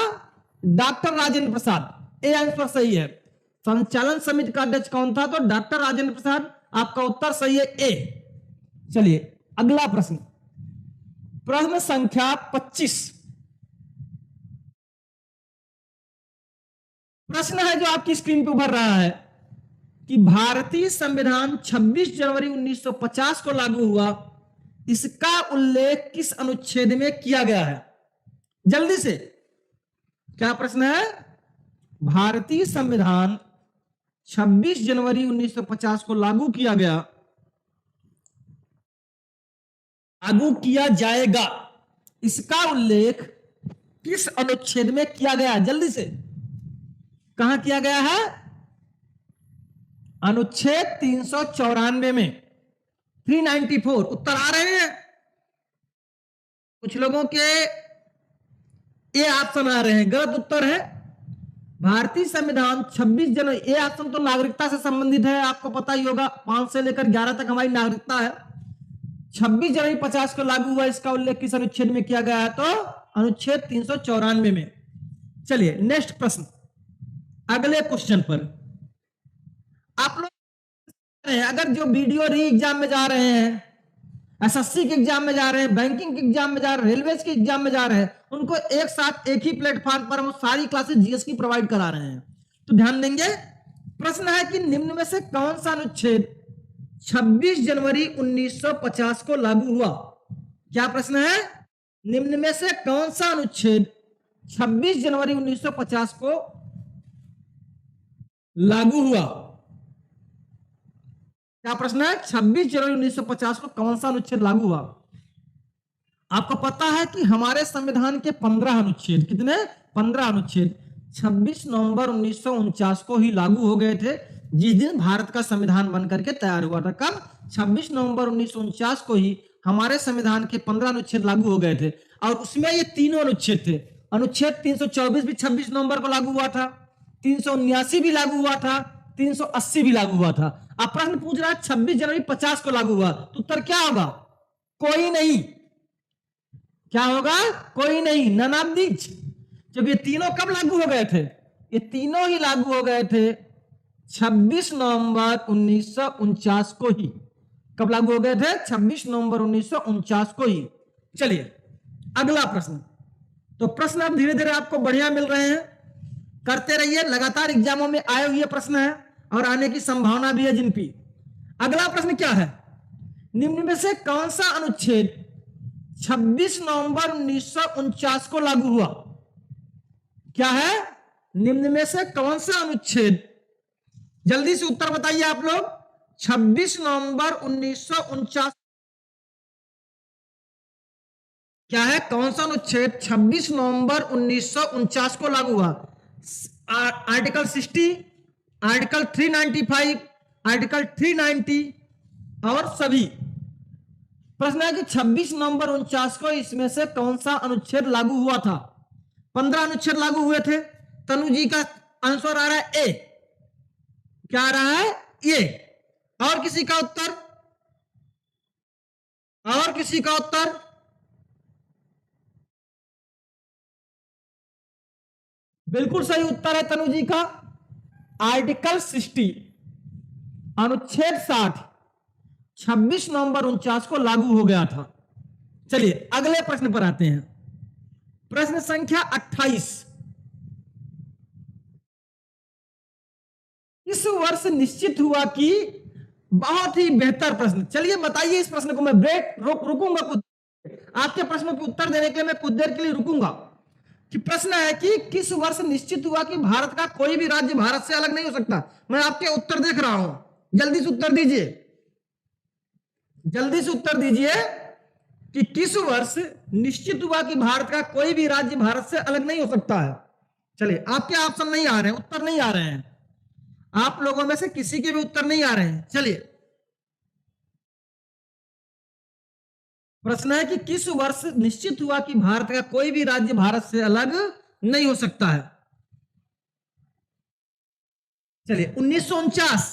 Doctor Rajendra Prasad. A answer सही है। संचालन समिति का अध्यक्ष कौन था? तो डॉक्टर राजेंद्र प्रसाद। आपका उत्तर सही है ए। चलिए अगला प्रश्न, प्रश्न संख्या 25। प्रश्न है जो आपकी स्क्रीन पर उभर रहा है कि भारतीय संविधान 26 जनवरी 1950 को लागू हुआ, इसका उल्लेख किस अनुच्छेद में किया गया है? जल्दी से, क्या प्रश्न है? भारतीय संविधान 26 जनवरी 1950 को लागू किया गया, लागू किया जाएगा, इसका उल्लेख किस अनुच्छेद में किया गया? जल्दी से, कहां किया गया है? अनुच्छेद 394 में, 394। उत्तर आ रहे हैं कुछ लोगों के ए ऑप्शन आ रहे हैं, गलत उत्तर है। भारतीय संविधान 26 जनवरी, ए ऑप्शन तो नागरिकता से संबंधित है, आपको पता ही होगा, 5 से लेकर 11 तक हमारी नागरिकता है। 26 जनवरी 50 को लागू हुआ, इसका उल्लेख किस अनुच्छेद में किया गया है? तो अनुच्छेद 394 में। चलिए नेक्स्ट प्रश्न, अगले क्वेश्चन पर आप लोग अगर जो वीडियो री एग्जाम में जा रहे हैं, एसएससी के एग्जाम में जा रहे हैं, बैंकिंग के एग्जाम में जा रहे हैं, रेलवे के एग्जाम में जा रहे हैं, उनको एक साथ एक ही प्लेटफॉर्म पर हम सारी क्लासेस जीएस की प्रोवाइड करा रहे हैं। तो ध्यान देंगे, प्रश्न है कि निम्न में से कौन सा अनुच्छेद 26 जनवरी 1950 को लागू हुआ? क्या प्रश्न है? निम्न में से कौन सा अनुच्छेद 26 जनवरी 1950 को लागू हुआ? क्या प्रश्न है? 26 जनवरी 1950 को कौन सा अनुच्छेद लागू हुआ? आपको पता है कि हमारे संविधान के 15 अनुच्छेद, कितने? 15 अनुच्छेद 26 नवंबर 1949 को ही लागू हो गए थे, जिस दिन भारत का संविधान बनकर के तैयार हुआ था। कब? 26 नवंबर 1949 को ही हमारे संविधान के 15 अनुच्छेद लागू हो गए थे, और उसमें ये तीनों अनुच्छेद थे। अनुच्छेद 324 भी 26 नवंबर को लागू हुआ था, 379 भी लागू हुआ था, 380 भी लागू हुआ था। अब प्रश्न पूछ रहा है 26 जनवरी 50 को लागू हुआ, तो उत्तर क्या होगा? कोई नहीं। क्या होगा? कोई नहीं, नन ऑफ दीज। क्योंकि ये तीनों कब लागू हो गए थे? ये तीनों ही लागू हो गए थे 26 नवंबर 1949 को ही। कब लागू हो गए थे? 26 नवंबर 1949 को ही। चलिए अगला प्रश्न। तो प्रश्न अब धीरे धीरे आपको बढ़िया मिल रहे हैं, करते रहिए, लगातार एग्जामों में आए हुए प्रश्न है और आने की संभावना भी है जिनकी। अगला प्रश्न क्या है? निम्न में से कौन सा अनुच्छेद 26 नवंबर 1949 को लागू हुआ? क्या है? निम्न में से कौन सा अनुच्छेद, जल्दी से उत्तर बताइए आप लोग। 26 नवंबर 1949 क्या है? कौन सा अनुच्छेद 26 नवंबर 1949 को लागू हुआ? आर्टिकल 60, आर्टिकल 395, आर्टिकल 390 और सभी। प्रश्न है कि 26 नवंबर 49 को इसमें से कौन सा अनुच्छेद लागू हुआ था? 15 अनुच्छेद लागू हुए थे, तनु जी का आंसर आ रहा है ए। क्या आ रहा है? ये। और किसी का उत्तर? और किसी का उत्तर? बिल्कुल सही उत्तर है तनु जी का। आर्टिकल 60 अनुच्छेद 60 26 नवंबर 49 को लागू हो गया था। चलिए अगले प्रश्न पर आते हैं। प्रश्न संख्या 28। इस वर्ष निश्चित हुआ कि, बहुत ही बेहतर प्रश्न, चलिए बताइए इस प्रश्न को। मैं रुकूंगा कुछ, आपके प्रश्नों के उत्तर देने के लिए मैं कुछ देर के लिए रुकूंगा। कि प्रश्न है कि किस वर्ष निश्चित हुआ कि भारत का कोई भी राज्य भारत से अलग नहीं हो सकता। मैं आपके उत्तर देख रहा हूं, जल्दी से उत्तर दीजिए, जल्दी से उत्तर दीजिए कि किस वर्ष निश्चित हुआ कि भारत का कोई भी राज्य भारत से अलग नहीं हो सकता है। चलिए आपके ऑप्शन नहीं आ रहे हैं, उत्तर नहीं आ रहे हैं, आप लोगों में से किसी के भी उत्तर नहीं आ रहे हैं। चलिए प्रश्न है कि किस वर्ष निश्चित हुआ कि भारत का कोई भी राज्य भारत से अलग नहीं हो सकता है। चलिए 1949,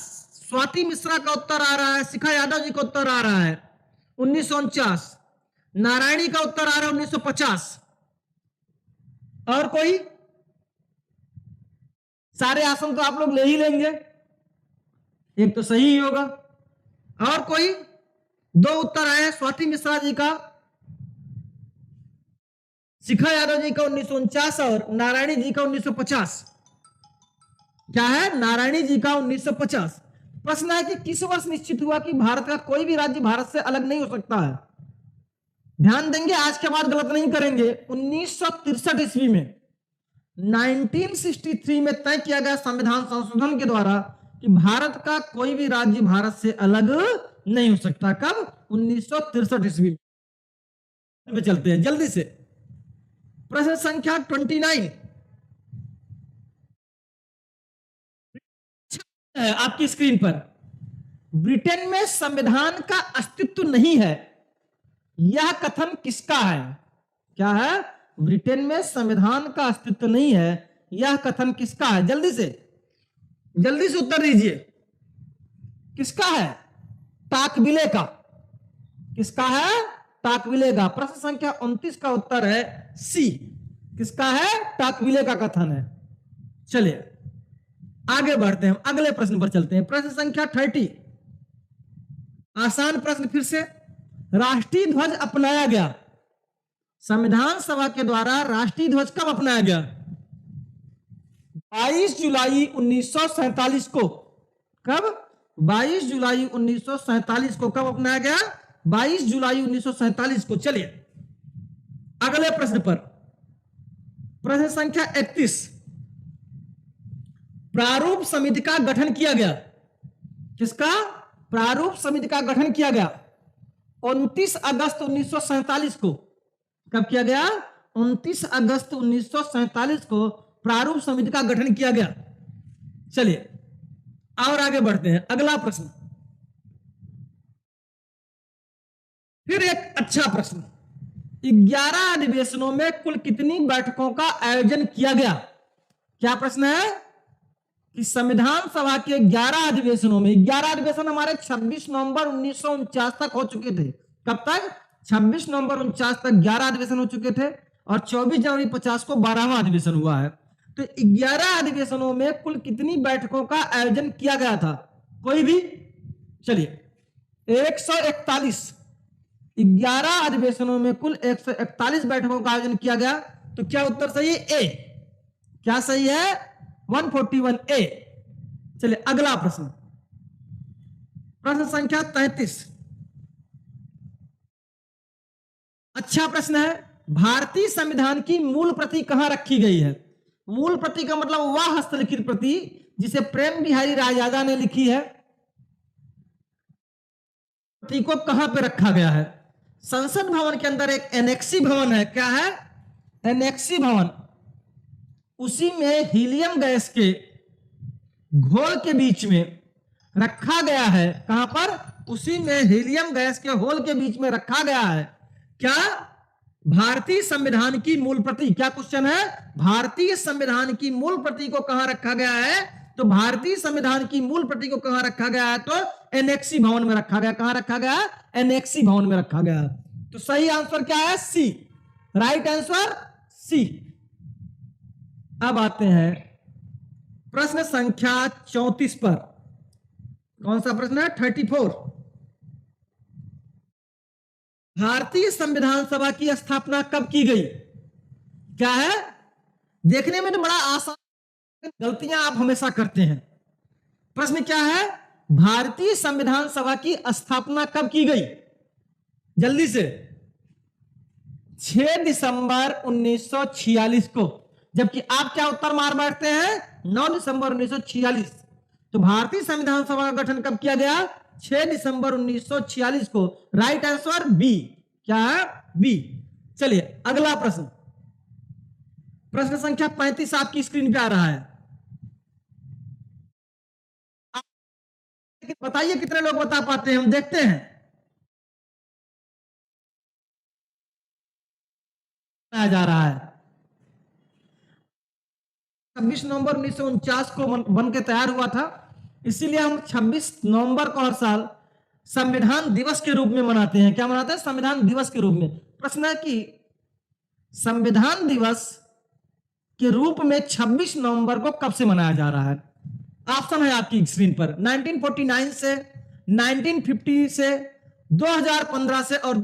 स्वाति मिश्रा का उत्तर आ रहा है, शिखा यादव जी का उत्तर आ रहा है 1949, नारायणी का उत्तर आ रहा है 1950। और कोई? सारे आसन तो आप लोग ले ही लेंगे, एक तो सही ही होगा। और कोई? दो उत्तर आए, स्वाति मिश्रा जी का, शिखा यादव जी का 1949 और नारायणी जी का 1950। क्या है? नारायणी जी का 1950। प्रश्न है कि किस वर्ष निश्चित हुआ कि भारत का कोई भी राज्य भारत से अलग नहीं हो सकता है। ध्यान देंगे, आज के बाद गलत नहीं करेंगे। 1963 ईस्वी में, 1963 में तय किया गया संविधान संशोधन के द्वारा कि भारत का कोई भी राज्य भारत से अलग नहीं हो सकता। कब? 1963 ईस्वी में। चलते हैं जल्दी से। प्रश्न संख्या 29 है आपकी स्क्रीन पर। ब्रिटेन में संविधान का अस्तित्व नहीं है, यह कथन किसका है? क्या है? ब्रिटेन में संविधान का अस्तित्व नहीं है, यह कथन किसका है? जल्दी से उत्तर दीजिए। किसका है? टाकविले का। किसका है? टाकविले का। प्रश्न संख्या 29 का उत्तर है सी। किसका है? टाकविले का कथन है। चलिए आगे बढ़ते हैं, अगले प्रश्न पर चलते हैं। प्रश्न संख्या 30, आसान प्रश्न फिर से। राष्ट्रीय ध्वज अपनाया गया, संविधान सभा के द्वारा राष्ट्रीय ध्वज कब अपनाया गया? 22 जुलाई 1947 को। कब? 22 जुलाई 1947 को। कब अपनाया गया? 22 जुलाई 1947 को। चलिए अगले प्रश्न पर। प्रश्न संख्या 31, प्रारूप समिति का गठन किया गया। किसका? प्रारूप समिति का गठन किया गया 29 अगस्त 1947 को। कब किया गया? 29 अगस्त 1947 को प्रारूप समिति का गठन किया गया। चलिए और आगे बढ़ते हैं, अगला प्रश्न। फिर एक अच्छा प्रश्न। 11 अधिवेशनों में कुल कितनी बैठकों का आयोजन किया गया? क्या प्रश्न है? कि संविधान सभा के 11 अधिवेशनों में, 11 अधिवेशन हमारे 26 नवंबर 1949 तक हो चुके थे। कब तक? 26 नवंबर 49 तक 11 अधिवेशन हो चुके थे और 24 जनवरी 50 को 12वां अधिवेशन हुआ है। तो 11 अधिवेशनों में कुल कितनी बैठकों का आयोजन किया गया था? कोई भी? चलिए 141। 11 अधिवेशनों में कुल 141 बैठकों का आयोजन किया गया। तो क्या उत्तर सही है? ए। क्या सही है? 141 ए। चलिए अगला प्रश्न। प्रश्न संख्या 33, अच्छा प्रश्न है। भारतीय संविधान की मूल प्रति कहां रखी गई है? मूल प्रति का मतलब वह हस्तलिखित प्रति जिसे प्रेम बिहारी रायजादा ने लिखी है। प्रति को कहां पे रखा गया है? संसद भवन के अंदर एक एनेक्सी भवन है। क्या है? एनेक्सी भवन। उसी में हीलियम गैस के घोल के बीच में रखा गया है। कहां पर? उसी में हीलियम गैस के होल के बीच में रखा गया है। क्या? भारतीय संविधान की मूल प्रति, क्या क्वेश्चन है, भारतीय संविधान की मूल प्रति को कहां रखा गया है, तो भारतीय संविधान की मूल प्रति को कहां रखा गया है, तो एनेक्सी भवन में रखा गया। कहां रखा गया, एनेक्सी भवन में रखा गया। तो सही आंसर क्या है, सी, राइट आंसर सी। अब आते हैं प्रश्न संख्या 34 पर। कौन सा प्रश्न है, 34। भारतीय संविधान सभा की स्थापना कब की गई, क्या है, देखने में तो बड़ा आसान, गलतियां आप हमेशा करते हैं। प्रश्न क्या है, भारतीय संविधान सभा की स्थापना कब की गई, जल्दी से, 6 दिसंबर 1946 को। जबकि आप क्या उत्तर मार बैठते हैं, 9 दिसंबर 1946। तो भारतीय संविधान सभा का गठन कब किया गया, 6 दिसंबर 1946 को। राइट आंसर बी, क्या है, बी। चलिए अगला प्रश्न, प्रश्न संख्या 35 आपकी स्क्रीन पे आ रहा है। बताइए कितने लोग बता पाते हैं, हम देखते हैं। जा रहा है 26 नवंबर 1949 को बन के तैयार हुआ था, इसीलिए हम 26 नवंबर को हर साल संविधान दिवस के रूप में मनाते हैं। क्या मनाते हैं, संविधान दिवस के रूप में। प्रश्न है कि संविधान दिवस के रूप में 26 नवंबर को कब से मनाया जा रहा है। ऑप्शन है आपकी स्क्रीन पर, 1949 से, 1950 से, 2015 से, और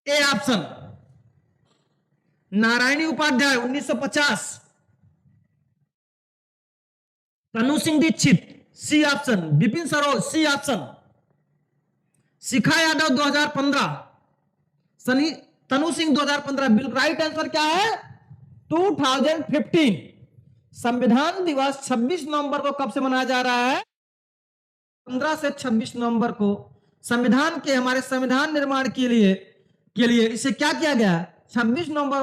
A option Narayani Upadhyay 1950, Tanu Singh Dixit C option, Bipin Saroj C option, Shikha Yadav 2015, Sunny Tanu Singh 2015। बिल्कुल राइट आंसर क्या है, 2015। संविधान दिवस 26 नवंबर को कब से मनाया जा रहा है, 15 से 26 नवंबर को संविधान के, हमारे संविधान निर्माण के लिए इसे क्या किया गया, 26 नवंबर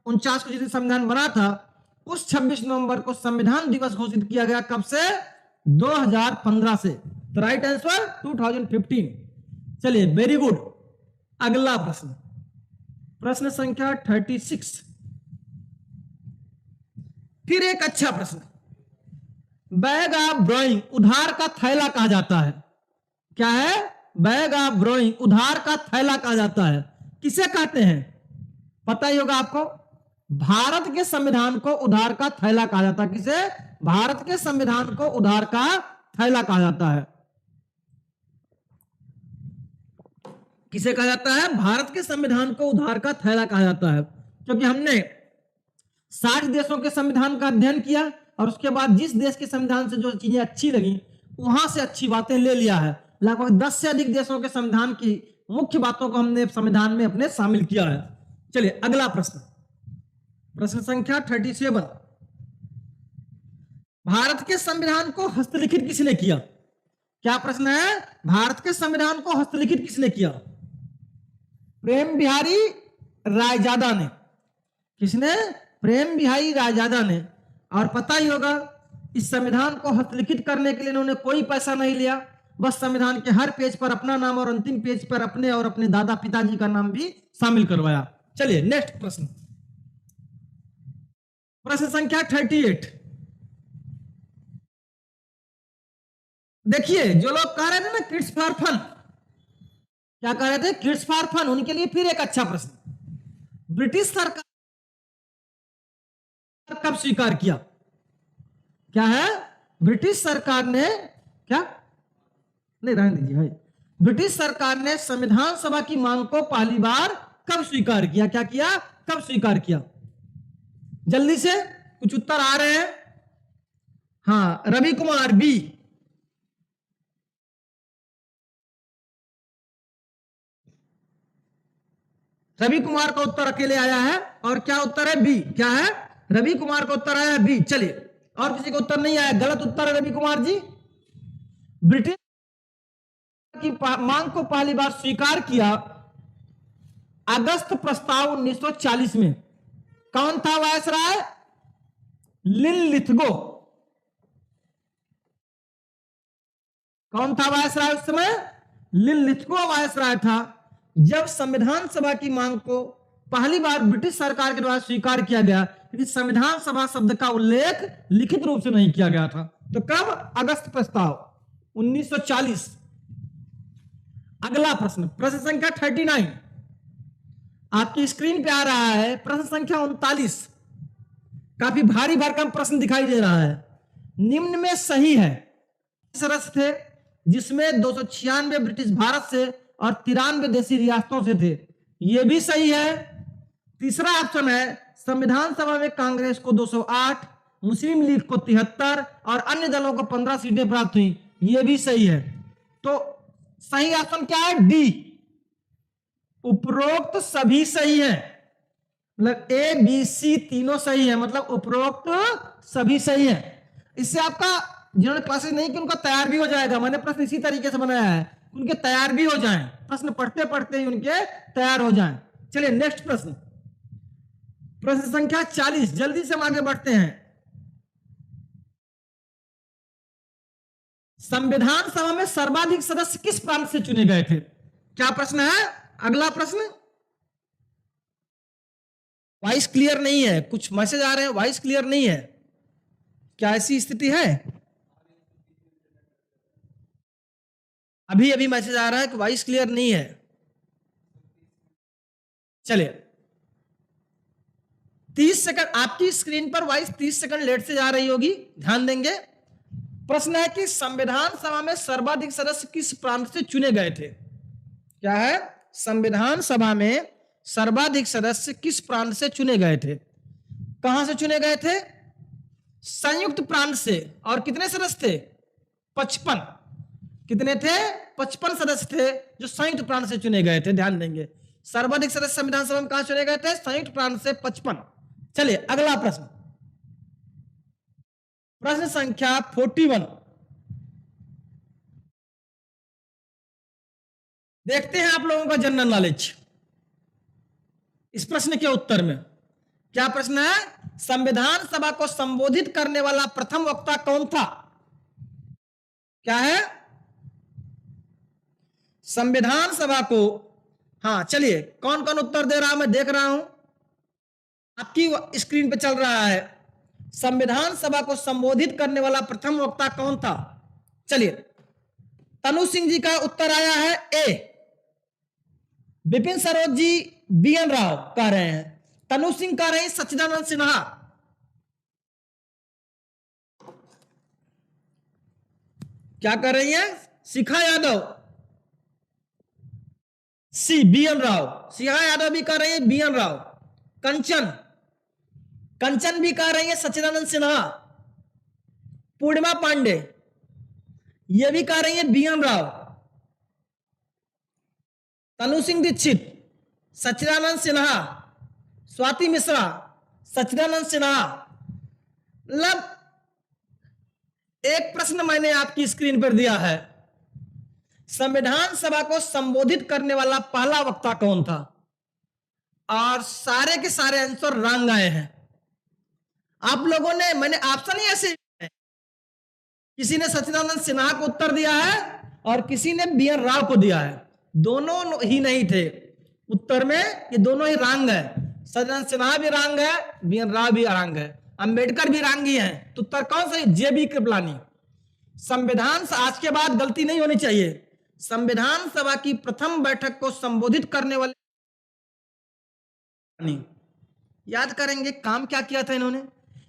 49 को जिस दिन संविधान बना था, उस 26 नवंबर को संविधान दिवस घोषित किया गया। कब से, 2015 से। तो राइट आंसर 2015। चलिए वेरी गुड। अगला प्रश्न, प्रश्न संख्या 36, फिर एक अच्छा प्रश्न। बैग ऑफ ड्राइंग उधार का थैला कहा जाता है, क्या है, बैग ऑफ ड्राइंग उधार का थैला कहा जाता है, किसे कहते हैं, पता ही होगा आपको। भारत के संविधान को उधार का थैला कहा जाता है, किसे, भारत के संविधान को उधार का थैला कहा जाता है। किसे कहा जाता है, भारत के संविधान को उधार का थैला कहा जाता है। क्योंकि हमने 60 देशों के संविधान का अध्ययन किया और उसके बाद जिस देश के संविधान से जो चीजें अच्छी लगी वहां से अच्छी बातें ले लिया है। लगभग 10 से अधिक देशों के संविधान की मुख्य बातों को हमने संविधान में अपने शामिल किया है। चलिए अगला प्रश्न, प्रश्न संख्या 37। भारत के संविधान को हस्तलिखित किसने किया, क्या प्रश्न है, भारत के संविधान को हस्तलिखित किसने किया, प्रेम बिहारी रायजादा ने। किसने, प्रेम बिहारी रायजादा ने। और पता ही होगा इस संविधान को हस्तलिखित करने के लिए इन्होंने कोई पैसा नहीं लिया, बस संविधान के हर पेज पर अपना नाम और अंतिम पेज पर अपने और अपने दादा पिताजी का नाम भी शामिल करवाया। चलिए नेक्स्ट प्रश्न, प्रश्न संख्या 38। देखिए जो लोग कह रहे थे ना किड्स फॉर फन, क्या कह रहे थे, किड्स फॉर फन, उनके लिए फिर एक अच्छा प्रश्न। ब्रिटिश सरकार कब स्वीकार किया, क्या है, ब्रिटिश सरकार ने, क्या नहीं रहने दीजिए भाई, ब्रिटिश सरकार ने संविधान सभा की मांग को पहली बार कब स्वीकार किया, क्या किया, कब स्वीकार किया, जल्दी से कुछ उत्तर आ रहे हैं। हाँ रवि कुमार बी, रवि कुमार का उत्तर अकेले आया है। और क्या उत्तर है, बी, क्या है, रवि कुमार का उत्तर आया है बी। चलिए और किसी का उत्तर नहीं आया, गलत उत्तर है रवि कुमार जी। ब्रिटिश की मांग को पहली बार स्वीकार किया अगस्त प्रस्ताव 1940 में। कौन था वायसराय, लिनलिथगो। कौन था वायसराय उस समय, लिथगो वायसराय था, जब संविधान सभा की मांग को पहली बार ब्रिटिश सरकार के द्वारा स्वीकार किया गया, लेकिन संविधान सभा शब्द का उल्लेख लिखित रूप से नहीं किया गया था। तो कब? अगस्त प्रस्ताव 1940। अगला प्रश्न, प्रश्न संख्या 39 आपकी स्क्रीन पे आ रहा है। प्रश्न संख्या 39 काफी भारी भरकम प्रश्न दिखाई दे रहा है। निम्न में सही है सदस्य थे, जिसमें 296 ब्रिटिश भारत से और 93 देशी रियासतों से थे, यह भी सही है। तीसरा ऑप्शन है संविधान सभा में कांग्रेस को 208, मुस्लिम लीग को 73 और अन्य दलों को 15 सीटें प्राप्त हुई, यह भी सही है। तो सही ऑप्शन क्या है? डी, उपरोक्त सभी सही है। मतलब ए बी सी तीनों सही है, मतलब उपरोक्त सभी सही है। इससे आपका जिन्होंने क्लासेस नहीं की उनका तैयार भी हो जाएगा। मैंने प्रश्न इसी तरीके से बनाया है, उनके तैयार भी हो जाएं, प्रश्न पढ़ते पढ़ते ही उनके तैयार हो जाएं। चलिए नेक्स्ट प्रश्न, प्रश्न संख्या 40। जल्दी से हम आगे बढ़ते हैं। संविधान सभा में सर्वाधिक सदस्य किस प्रांत से चुने गए थे? क्या प्रश्न है? अगला प्रश्न। वॉइस क्लियर नहीं है, कुछ मैसेज आ रहे हैं, वॉइस क्लियर नहीं है, क्या ऐसी स्थिति है? अभी अभी मैसेज आ रहा है कि वॉइस क्लियर नहीं है। चलिए 30 सेकंड आपकी स्क्रीन पर वॉइस 30 सेकंड लेट से जा रही होगी, ध्यान देंगे। प्रश्न है कि संविधान सभा में सर्वाधिक सदस्य किस प्रांत से चुने गए थे? क्या है? संविधान सभा में सर्वाधिक सदस्य किस प्रांत से चुने गए थे? कहां से चुने गए थे? संयुक्त प्रांत से। और कितने सदस्य थे? 55। कितने थे? 55 सदस्य थे जो संयुक्त प्रांत से चुने गए थे। ध्यान देंगे, सर्वाधिक सदस्य संविधान सभा में कहां चुने गए थे? संयुक्त प्रांत से 55। चलिए अगला प्रश्न, प्रश्न संख्या 41। देखते हैं आप लोगों का जनरल नॉलेज इस प्रश्न के उत्तर में। क्या प्रश्न है? संविधान सभा को संबोधित करने वाला प्रथम वक्ता कौन था? क्या है? संविधान सभा को, हाँ चलिए कौन कौन उत्तर दे रहा है मैं देख रहा हूं, आपकी स्क्रीन पे चल रहा है। संविधान सभा को संबोधित करने वाला प्रथम वक्ता कौन था? चलिए तनु सिंह जी का उत्तर आया है ए। बिपिन सरोज जी बी.एन. राव कह रहे हैं, तनु सिंह कह रहे हैं सच्चिदानंद सिन्हा। क्या कर रही है? शिखा यादव सी, बी.एन. राव। शिखा यादव भी कह रही है बी.एन. राव। कंचन भी कह रही है सच्चिदानंद सिन्हा। पूर्णिमा पांडे ये भी कह रही है बी.एन. राव। तनु सिंह दीक्षित सच्चिदानंद सिन्हा। स्वाति मिश्रा सच्चिदानंद सिन्हा। मतलब एक प्रश्न मैंने आपकी स्क्रीन पर दिया है, संविधान सभा को संबोधित करने वाला पहला वक्ता कौन था? और सारे के सारे आंसर रंग आए हैं। आप लोगों ने, मैंने ऑप्शन ही ऐसे, किसी ने सच्चिदानंद सिन्हा को उत्तर दिया है और किसी ने बी.एन. राव को दिया है। दोनों ही नहीं थे उत्तर में, ये दोनों ही रंग है। सच्चिदानंद सिन्हा भी रंग है, बी.एन. राव भी रंग है, अंबेडकर भी रंगी हैं। तो उत्तर कौन सा? जे.बी. कृपलानी। संविधान, आज के बाद गलती नहीं होनी चाहिए, संविधान सभा की प्रथम बैठक को संबोधित करने वाले याद करेंगे काम क्या किया था इन्होंने?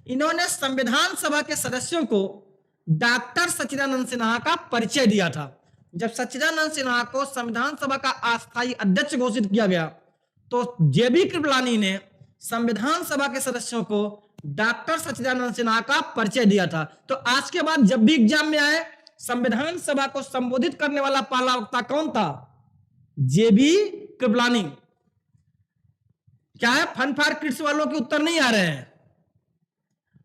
इन्होंने संविधान सभा के सदस्यों को डॉक्टर सच्चिदानंद सिन्हा का परिचय दिया था। जब सच्चिदानंद सिन्हा को संविधान सभा का अस्थायी अध्यक्ष घोषित किया गया तो जे.बी. कृपलानी ने संविधान सभा के सदस्यों को डॉक्टर सच्चिदानंद सिन्हा का परिचय दिया था। तो आज के बाद जब भी एग्जाम में आए, संविधान सभा को संबोधित करने वाला पहला वक्ता कौन था? जे.बी. कृपलानी। क्या है? फन फॉर किड्स वालों के उत्तर नहीं आ रहे हैं।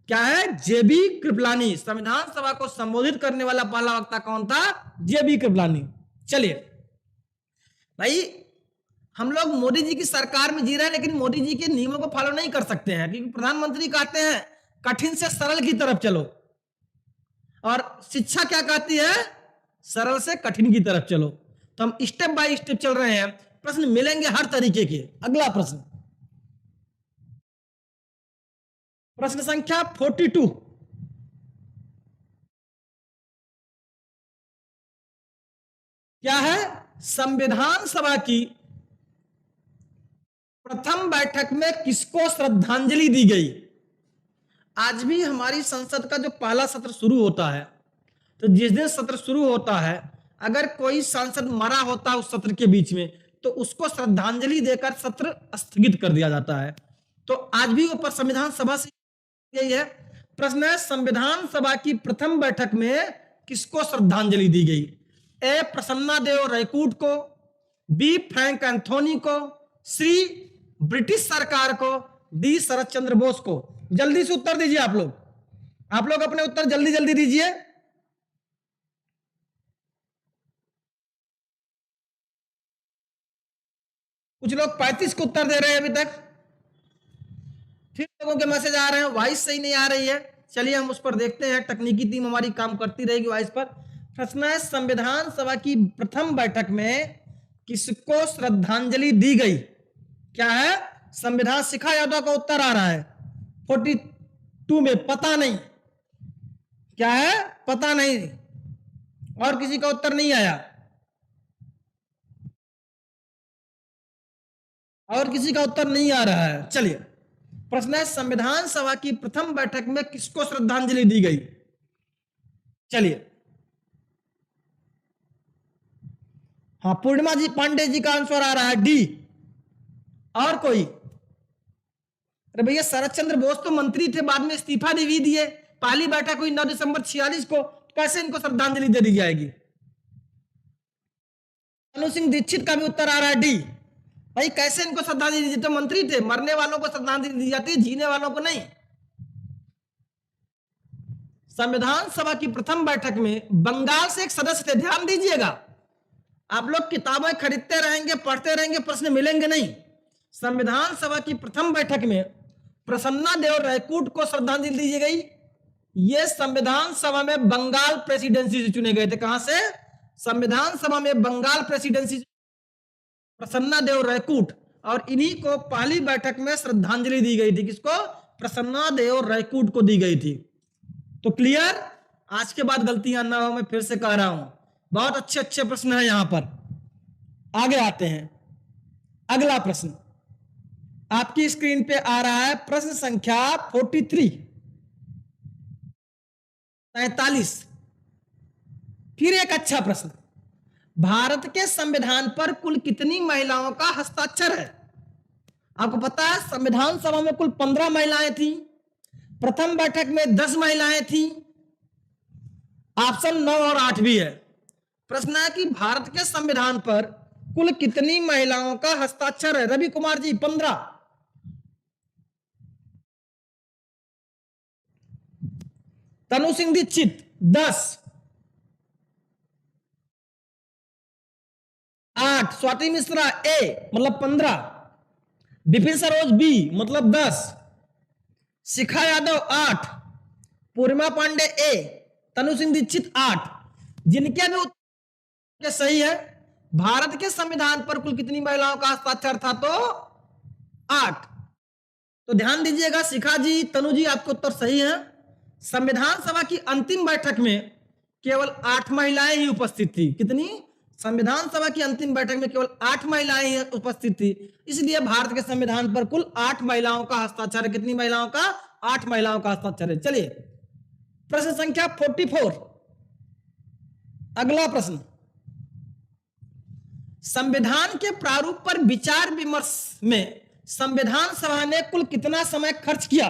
क्या है? जे.बी. कृपलानी। संविधान सभा को संबोधित करने वाला पहला वक्ता कौन था? जे.बी. कृपलानी। चलिए भाई, हम लोग मोदी जी की सरकार में जी रहे हैं, लेकिन मोदी जी के नियमों को फॉलो नहीं कर सकते हैं, क्योंकि प्रधानमंत्री कहते हैं कठिन से सरल की तरफ चलो, और शिक्षा क्या कहती है? सरल से कठिन की तरफ चलो। तो हम स्टेप बाय स्टेप चल रहे हैं, प्रश्न मिलेंगे हर तरीके के। अगला प्रश्न, प्रश्न संख्या 42, क्या है? संविधान सभा की प्रथम बैठक में किसको श्रद्धांजलि दी गई? आज भी हमारी संसद का जो पहला सत्र शुरू होता है, तो जिस दिन सत्र शुरू होता है, अगर कोई सांसद मरा होता है उस सत्र के बीच में, तो उसको श्रद्धांजलि देकर सत्र स्थगित कर दिया जाता है। तो आज भी ऊपर संविधान सभा से यही है। प्रश्न है, संविधान सभा की प्रथम बैठक में किसको श्रद्धांजलि दी गई? ए प्रसन्ना देव रैकूट को, बी फ्रैंक एंथोनी को, सी ब्रिटिश सरकार को, डी शरद चंद्र बोस को। जल्दी से उत्तर दीजिए आप लोग अपने उत्तर जल्दी जल्दी दीजिए। कुछ लोग 35 को उत्तर दे रहे हैं अभी तक, फिर लोगों के मैसेज आ रहे हैं वॉइस सही नहीं आ रही है। चलिए हम उस पर देखते हैं, तकनीकी टीम हमारी काम करती रहेगी वॉइस पर। प्रश्न है, संविधान सभा की प्रथम बैठक में किसको श्रद्धांजलि दी गई? क्या है? संविधान शिखा यादव का उत्तर आ रहा है 42 में, पता नहीं। क्या है? पता नहीं। और किसी का उत्तर नहीं आया? और किसी का उत्तर नहीं आ रहा है। चलिए, प्रश्न है, संविधान सभा की प्रथम बैठक में किसको श्रद्धांजलि दी गई? चलिए, हाँ, पूर्णिमा जी पांडे जी का आंसर आ रहा है डी। और कोई? अरे भैया, शरद चंद्र बोस तो मंत्री थे, बाद में इस्तीफा भी दिए। पहली बैठक हुई 9 दिसंबर 46 को, कैसे इनको श्रद्धांजलि दे दी जाएगी? तनु सिंह दीक्षित का भी उत्तर आ रहा है डी। भाई कैसे इनको श्रद्धांजलि दी? तो मंत्री थे, मरने वालों को श्रद्धांजलि दी जाती है, जीने वालों को नहीं। संविधान सभा की प्रथम बैठक में बंगाल से एक सदस्य थे, ध्यान दीजिएगा। आप लोग किताबें खरीदते रहेंगे, पढ़ते रहेंगे, प्रश्न मिलेंगे नहीं। संविधान सभा की प्रथम बैठक में प्रसन्ना देव रैकूट को श्रद्धांजलि दी गई। ये संविधान सभा में बंगाल प्रेसिडेंसी से चुने गए थे। कहां से? संविधान सभा में बंगाल प्रेसिडेंसी, प्रसन्ना देव रैकूट, और इन्हीं को पहली बैठक में श्रद्धांजलि दी गई थी। किसको? प्रसन्ना देव रैकूट को दी गई थी। तो क्लियर? आज के बाद गलतियां ना हो, मैं फिर से कह रहा हूं। बहुत अच्छे अच्छे प्रश्न है यहां पर। आगे आते हैं। अगला प्रश्न आपकी स्क्रीन पे आ रहा है, प्रश्न संख्या 43, 43। फिर एक अच्छा प्रश्न, भारत के संविधान पर कुल कितनी महिलाओं का हस्ताक्षर है? आपको पता है संविधान सभा में कुल 15 महिलाएं थी, प्रथम बैठक में 10 महिलाएं थी, ऑप्शन 9 और 8 भी है। प्रश्न है कि भारत के संविधान पर कुल कितनी महिलाओं का हस्ताक्षर है? रवि कुमार जी 15, तनु सिंह दीक्षित 10, 8, स्वाति मिश्रा ए मतलब 15, विपिन सरोज बी मतलब 10, शिखा यादव 8, पूर्णिमा पांडे ए, तनु सिंह दीक्षित 8। जिनके भी उत्तर सही है। भारत के संविधान पर कुल कितनी महिलाओं का हस्ताक्षर था? तो 8। तो ध्यान दीजिएगा, शिखा जी, तनु जी, आपके उत्तर सही है। संविधान सभा की अंतिम बैठक में केवल 8 महिलाएं ही उपस्थित थी। कितनी? संविधान सभा की अंतिम बैठक में केवल 8 महिलाएं ही उपस्थित थी, इसलिए भारत के संविधान पर कुल 8 महिलाओं का हस्ताक्षर है। कितनी महिलाओं का? 8 महिलाओं का हस्ताक्षर है। चलिए, प्रश्न संख्या 44, अगला प्रश्न, संविधान के प्रारूप पर विचार विमर्श में संविधान सभा ने कुल कितना समय खर्च किया?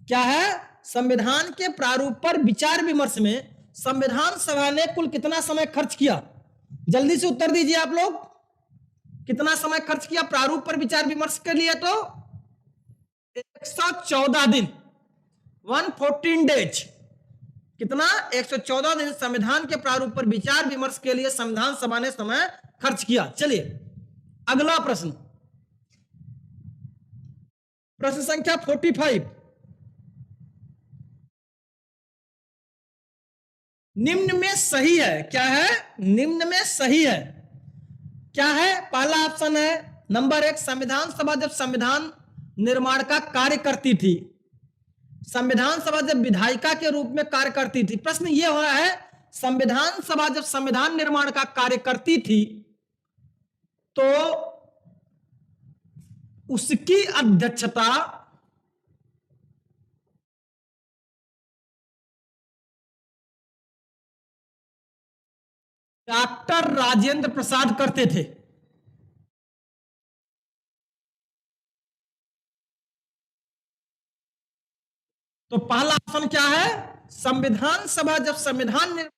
क्या है? संविधान के प्रारूप पर विचार विमर्श में संविधान सभा ने कुल कितना समय खर्च किया? जल्दी से उत्तर दीजिए आप लोग। कितना समय खर्च किया प्रारूप पर विचार विमर्श के लिए? तो 114 दिन, 114 डेज। कितना? 114 दिन संविधान के प्रारूप पर विचार विमर्श के लिए संविधान सभा ने समय खर्च किया। चलिए, अगला प्रश्न, प्रश्न संख्या 45, निम्न में सही है। क्या है? निम्न में सही है। क्या है? पहला ऑप्शन है नंबर 1, संविधान सभा जब संविधान निर्माण का कार्य करती थी, संविधान सभा जब विधायिका के रूप में कार्य करती थी। प्रश्न यह हो रहा है, संविधान सभा जब संविधान निर्माण का कार्य करती थी तो उसकी अध्यक्षता डॉक्टर राजेंद्र प्रसाद करते थे। तो पहला ऑप्शन क्या है? संविधान सभा जब संविधान निर्माण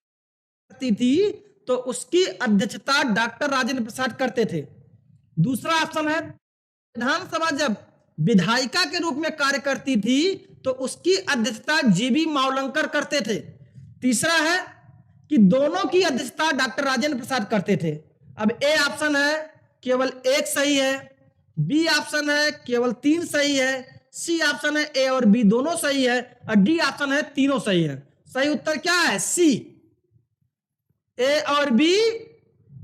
करती थी तो उसकी अध्यक्षता डॉक्टर राजेंद्र प्रसाद करते थे। दूसरा ऑप्शन है संविधान सभा जब विधायिका के रूप में कार्य करती थी तो उसकी अध्यक्षता जीबी मावलंकर करते थे। तीसरा है कि दोनों की अध्यक्षता डॉक्टर राजेंद्र प्रसाद करते थे। अब ए ऑप्शन है केवल एक सही है, बी ऑप्शन है केवल 3 सही है, सी ऑप्शन है ए और बी दोनों सही है, और डी ऑप्शन है तीनों सही है। सही उत्तर क्या है? सी, ए और बी,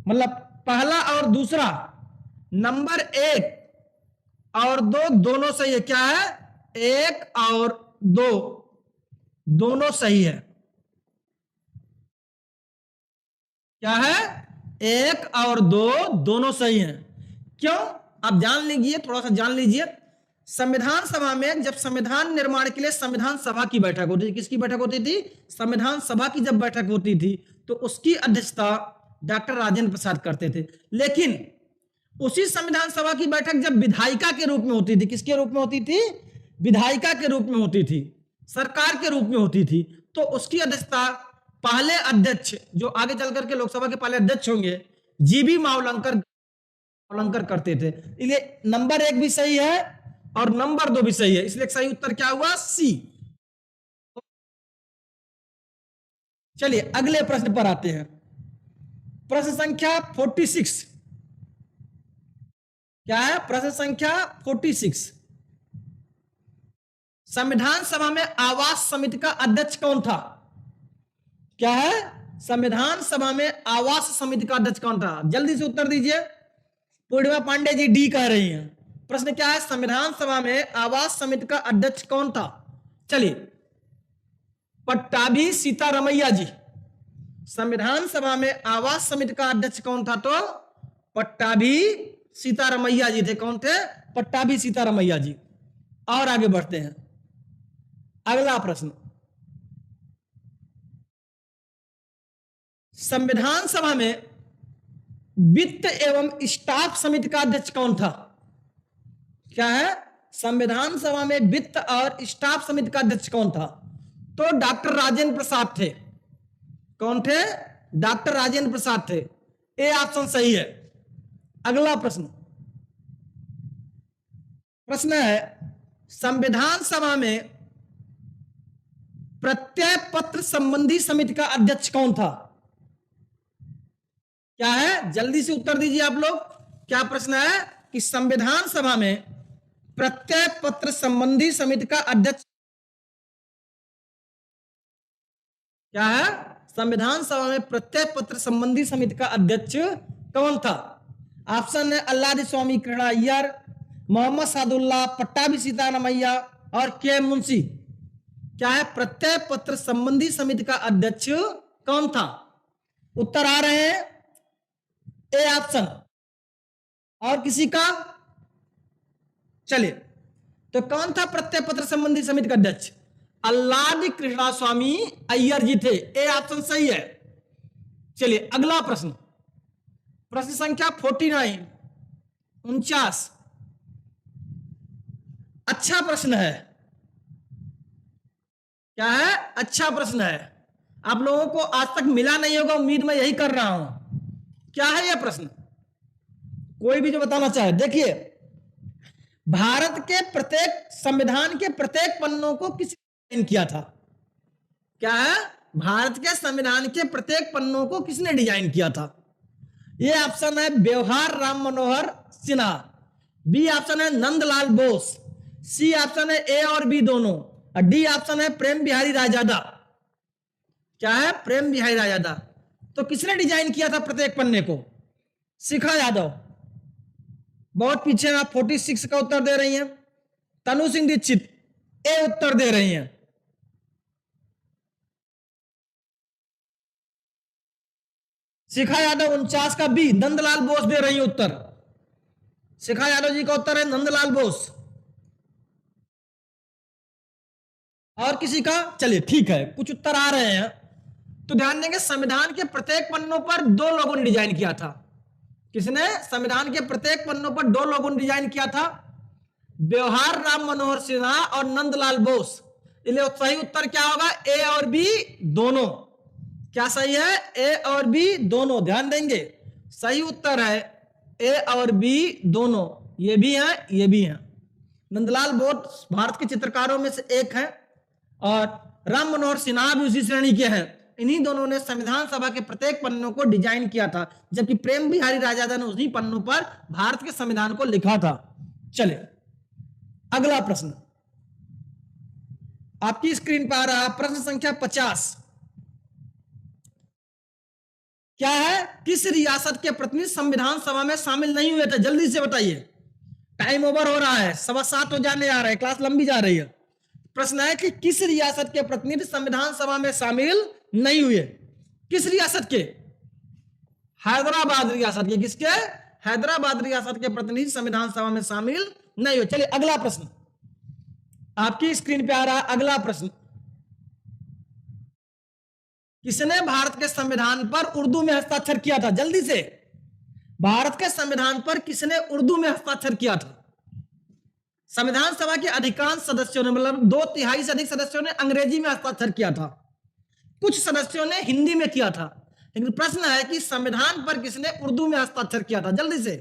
मतलब पहला और दूसरा, नंबर 1 और 2 दोनों सही है। क्या है? 1 और 2 दोनों सही है। क्या है? 1 और 2 दोनों सही हैं। क्यों? आप जान लीजिए, थोड़ा सा जान लीजिए। संविधान सभा में जब संविधान निर्माण के लिए संविधान सभा की बैठक होती थी, किसकी बैठक होती थी? संविधान सभा की जब बैठक होती थी तो उसकी अध्यक्षता डॉक्टर राजेंद्र प्रसाद करते थे। लेकिन उसी संविधान सभा की बैठक जब विधायिका के रूप में होती थी, किसके रूप में होती थी? विधायिका के रूप में होती थी, सरकार के रूप में होती थी, तो उसकी अध्यक्षता पहले अध्यक्ष, जो आगे चल करके लोकसभा के पहले अध्यक्ष होंगे, जीबी मावलंकर करते थे। इसलिए नंबर 1 भी सही है और नंबर 2 भी सही है, इसलिए सही उत्तर क्या हुआ? सी। चलिए अगले प्रश्न पर आते हैं। प्रश्न संख्या 46। क्या है? प्रश्न संख्या 46। संविधान सभा में आवास समिति का अध्यक्ष कौन था? क्या है? संविधान सभा में आवास समिति का अध्यक्ष कौन था? जल्दी से उत्तर दीजिए। पूर्णिमा पांडे जी डी कह रही हैं। प्रश्न क्या है? संविधान सभा में आवास समिति का अध्यक्ष कौन था? चलिए, पट्टाभी सीतारमैया जी। संविधान सभा में आवास समिति का अध्यक्ष कौन था? तो पट्टाभी सीतारमैया जी थे। कौन थे? पट्टाभी सीतारमैया जी। और आगे बढ़ते हैं। अगला प्रश्न, संविधान सभा में वित्त एवं स्टाफ समिति का अध्यक्ष कौन था? क्या है? संविधान सभा में वित्त और स्टाफ समिति का अध्यक्ष कौन था? तो डॉक्टर राजेंद्र प्रसाद थे। कौन थे? डॉक्टर राजेंद्र प्रसाद थे। ए ऑप्शन सही है। अगला प्रश्न, प्रश्न है संविधान सभा में प्रत्यय पत्र संबंधी समिति का अध्यक्ष कौन था? क्या है? जल्दी से उत्तर दीजिए आप लोग। क्या प्रश्न है कि संविधान सभा में प्रत्यय पत्र संबंधी समिति का अध्यक्ष क्या है? संविधान सभा में प्रत्यय पत्र संबंधी समिति का अध्यक्ष कौन था? ऑप्शन है अल्लादी स्वामी कृष्णा अय्यर, मोहम्मद सादुल्लाह, पट्टाभी सीतारमैया और के मुंशी। क्या है? प्रत्यय पत्र संबंधी समिति का अध्यक्ष कौन था? उत्तर आ रहे हैं। A option. और किसी का? चलिए, तो कौन था प्रत्यय पत्र संबंधी समिति का अध्यक्ष? अल्लादी कृष्णा स्वामी अय्यर जी थे। ए ऑप्शन सही है। चलिए अगला प्रश्न, प्रश्न संख्या 49। अच्छा प्रश्न है। क्या है? अच्छा प्रश्न है। आप लोगों को आज तक मिला नहीं होगा, उम्मीद मैं यही कर रहा हूं। क्या है यह प्रश्न? कोई भी जो बताना चाहे। देखिए, भारत के प्रत्येक संविधान के प्रत्येक पन्नों को किसने डिजाइन किया था? क्या है? भारत के संविधान के प्रत्येक पन्नों को किसने डिजाइन किया था? ये ऑप्शन है व्यवहार राम मनोहर सिन्हा, बी ऑप्शन है नंदलाल बोस, सी ऑप्शन है ए और बी दोनों, और डी ऑप्शन है प्रेम बिहारी रायजादा। क्या है? प्रेम बिहारी रायजादा। तो किसने डिजाइन किया था प्रत्येक पन्ने को? शिखा यादव, बहुत पीछे हैं आप, 46 का उत्तर दे रही हैं। तनु सिंह दीक्षित ए उत्तर दे रही हैं। शिखा यादव 49 का बी, नंदलाल बोस दे रही है उत्तर। शिखा यादव जी का उत्तर है नंदलाल बोस। और किसी का? चलिए ठीक है, कुछ उत्तर आ रहे हैं तो ध्यान देंगे। संविधान के प्रत्येक पन्नों पर 2 लोगों ने डिजाइन किया था। किसने? संविधान के प्रत्येक पन्नों पर 2 लोगों ने डिजाइन किया था, व्यवहार राम मनोहर सिन्हा और नंदलाल बोस। इसलिए सही उत्तर क्या होगा? ए और बी दोनों। क्या सही है? ए और बी दोनों। ध्यान देंगे, सही उत्तर है ए और बी दोनों। ये भी हैं, ये भी हैं। नंदलाल बोस भारत के चित्रकारों में से एक हैं और राम मनोहर सिन्हा भी उसी श्रेणी के हैं। इन्हीं दोनों ने संविधान सभा के प्रत्येक पन्नों को डिजाइन किया था, जबकि प्रेम बिहारी राजादा ने उसी पन्नों पर भारत के संविधान को लिखा था। चले अगला प्रश्न आपकी स्क्रीन पर आ रहा, प्रश्न संख्या 50। क्या है? किस रियासत के प्रतिनिधि संविधान सभा में शामिल नहीं हुए थे? जल्दी से बताइए, टाइम ओवर हो रहा है, 7:15 हो जाने आ रहा है, क्लास लंबी जा रही है। प्रश्न है कि किस रियासत के प्रतिनिधि संविधान सभा में शामिल नहीं हुए? किस रियासत के? हैदराबाद रियासत के। किसके? हैदराबाद रियासत के प्रतिनिधि संविधान सभा में शामिल नहीं हुए। चलिए अगला प्रश्न आपकी स्क्रीन पे आ रहा है। अगला प्रश्न, किसने भारत के संविधान पर उर्दू में हस्ताक्षर किया था? जल्दी से, भारत के संविधान पर किसने उर्दू में हस्ताक्षर किया था? संविधान सभा के अधिकांश सदस्यों ने, मतलब 2/3 से अधिक सदस्यों ने अंग्रेजी में हस्ताक्षर किया था, कुछ सदस्यों ने हिंदी में किया था। लेकिन प्रश्न है कि संविधान पर किसने उर्दू में हस्ताक्षर किया था? जल्दी से,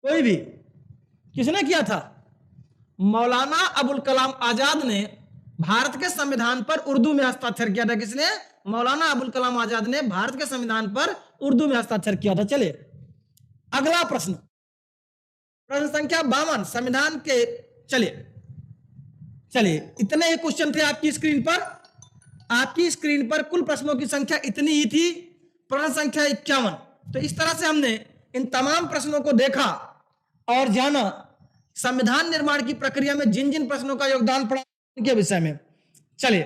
कोई भी, किसने किया था? मौलाना अबुल कलाम आजाद ने भारत के संविधान पर उर्दू में हस्ताक्षर किया था। किसने? मौलाना अबुल कलाम आजाद ने भारत के संविधान पर उर्दू में हस्ताक्षर किया था। चलिए अगला प्रश्न, प्रश्न संख्या 52 संविधान के। चलिए इतने ही क्वेश्चन थे आपकी स्क्रीन पर। आपकी स्क्रीन पर कुल प्रश्नों की संख्या इतनी ही थी, प्रश्न संख्या 51। तो इस तरह से हमने इन तमाम प्रश्नों को देखा और जाना संविधान निर्माण की प्रक्रिया में जिन जिन प्रश्नों का योगदान पड़ा उनके विषय में। चलिए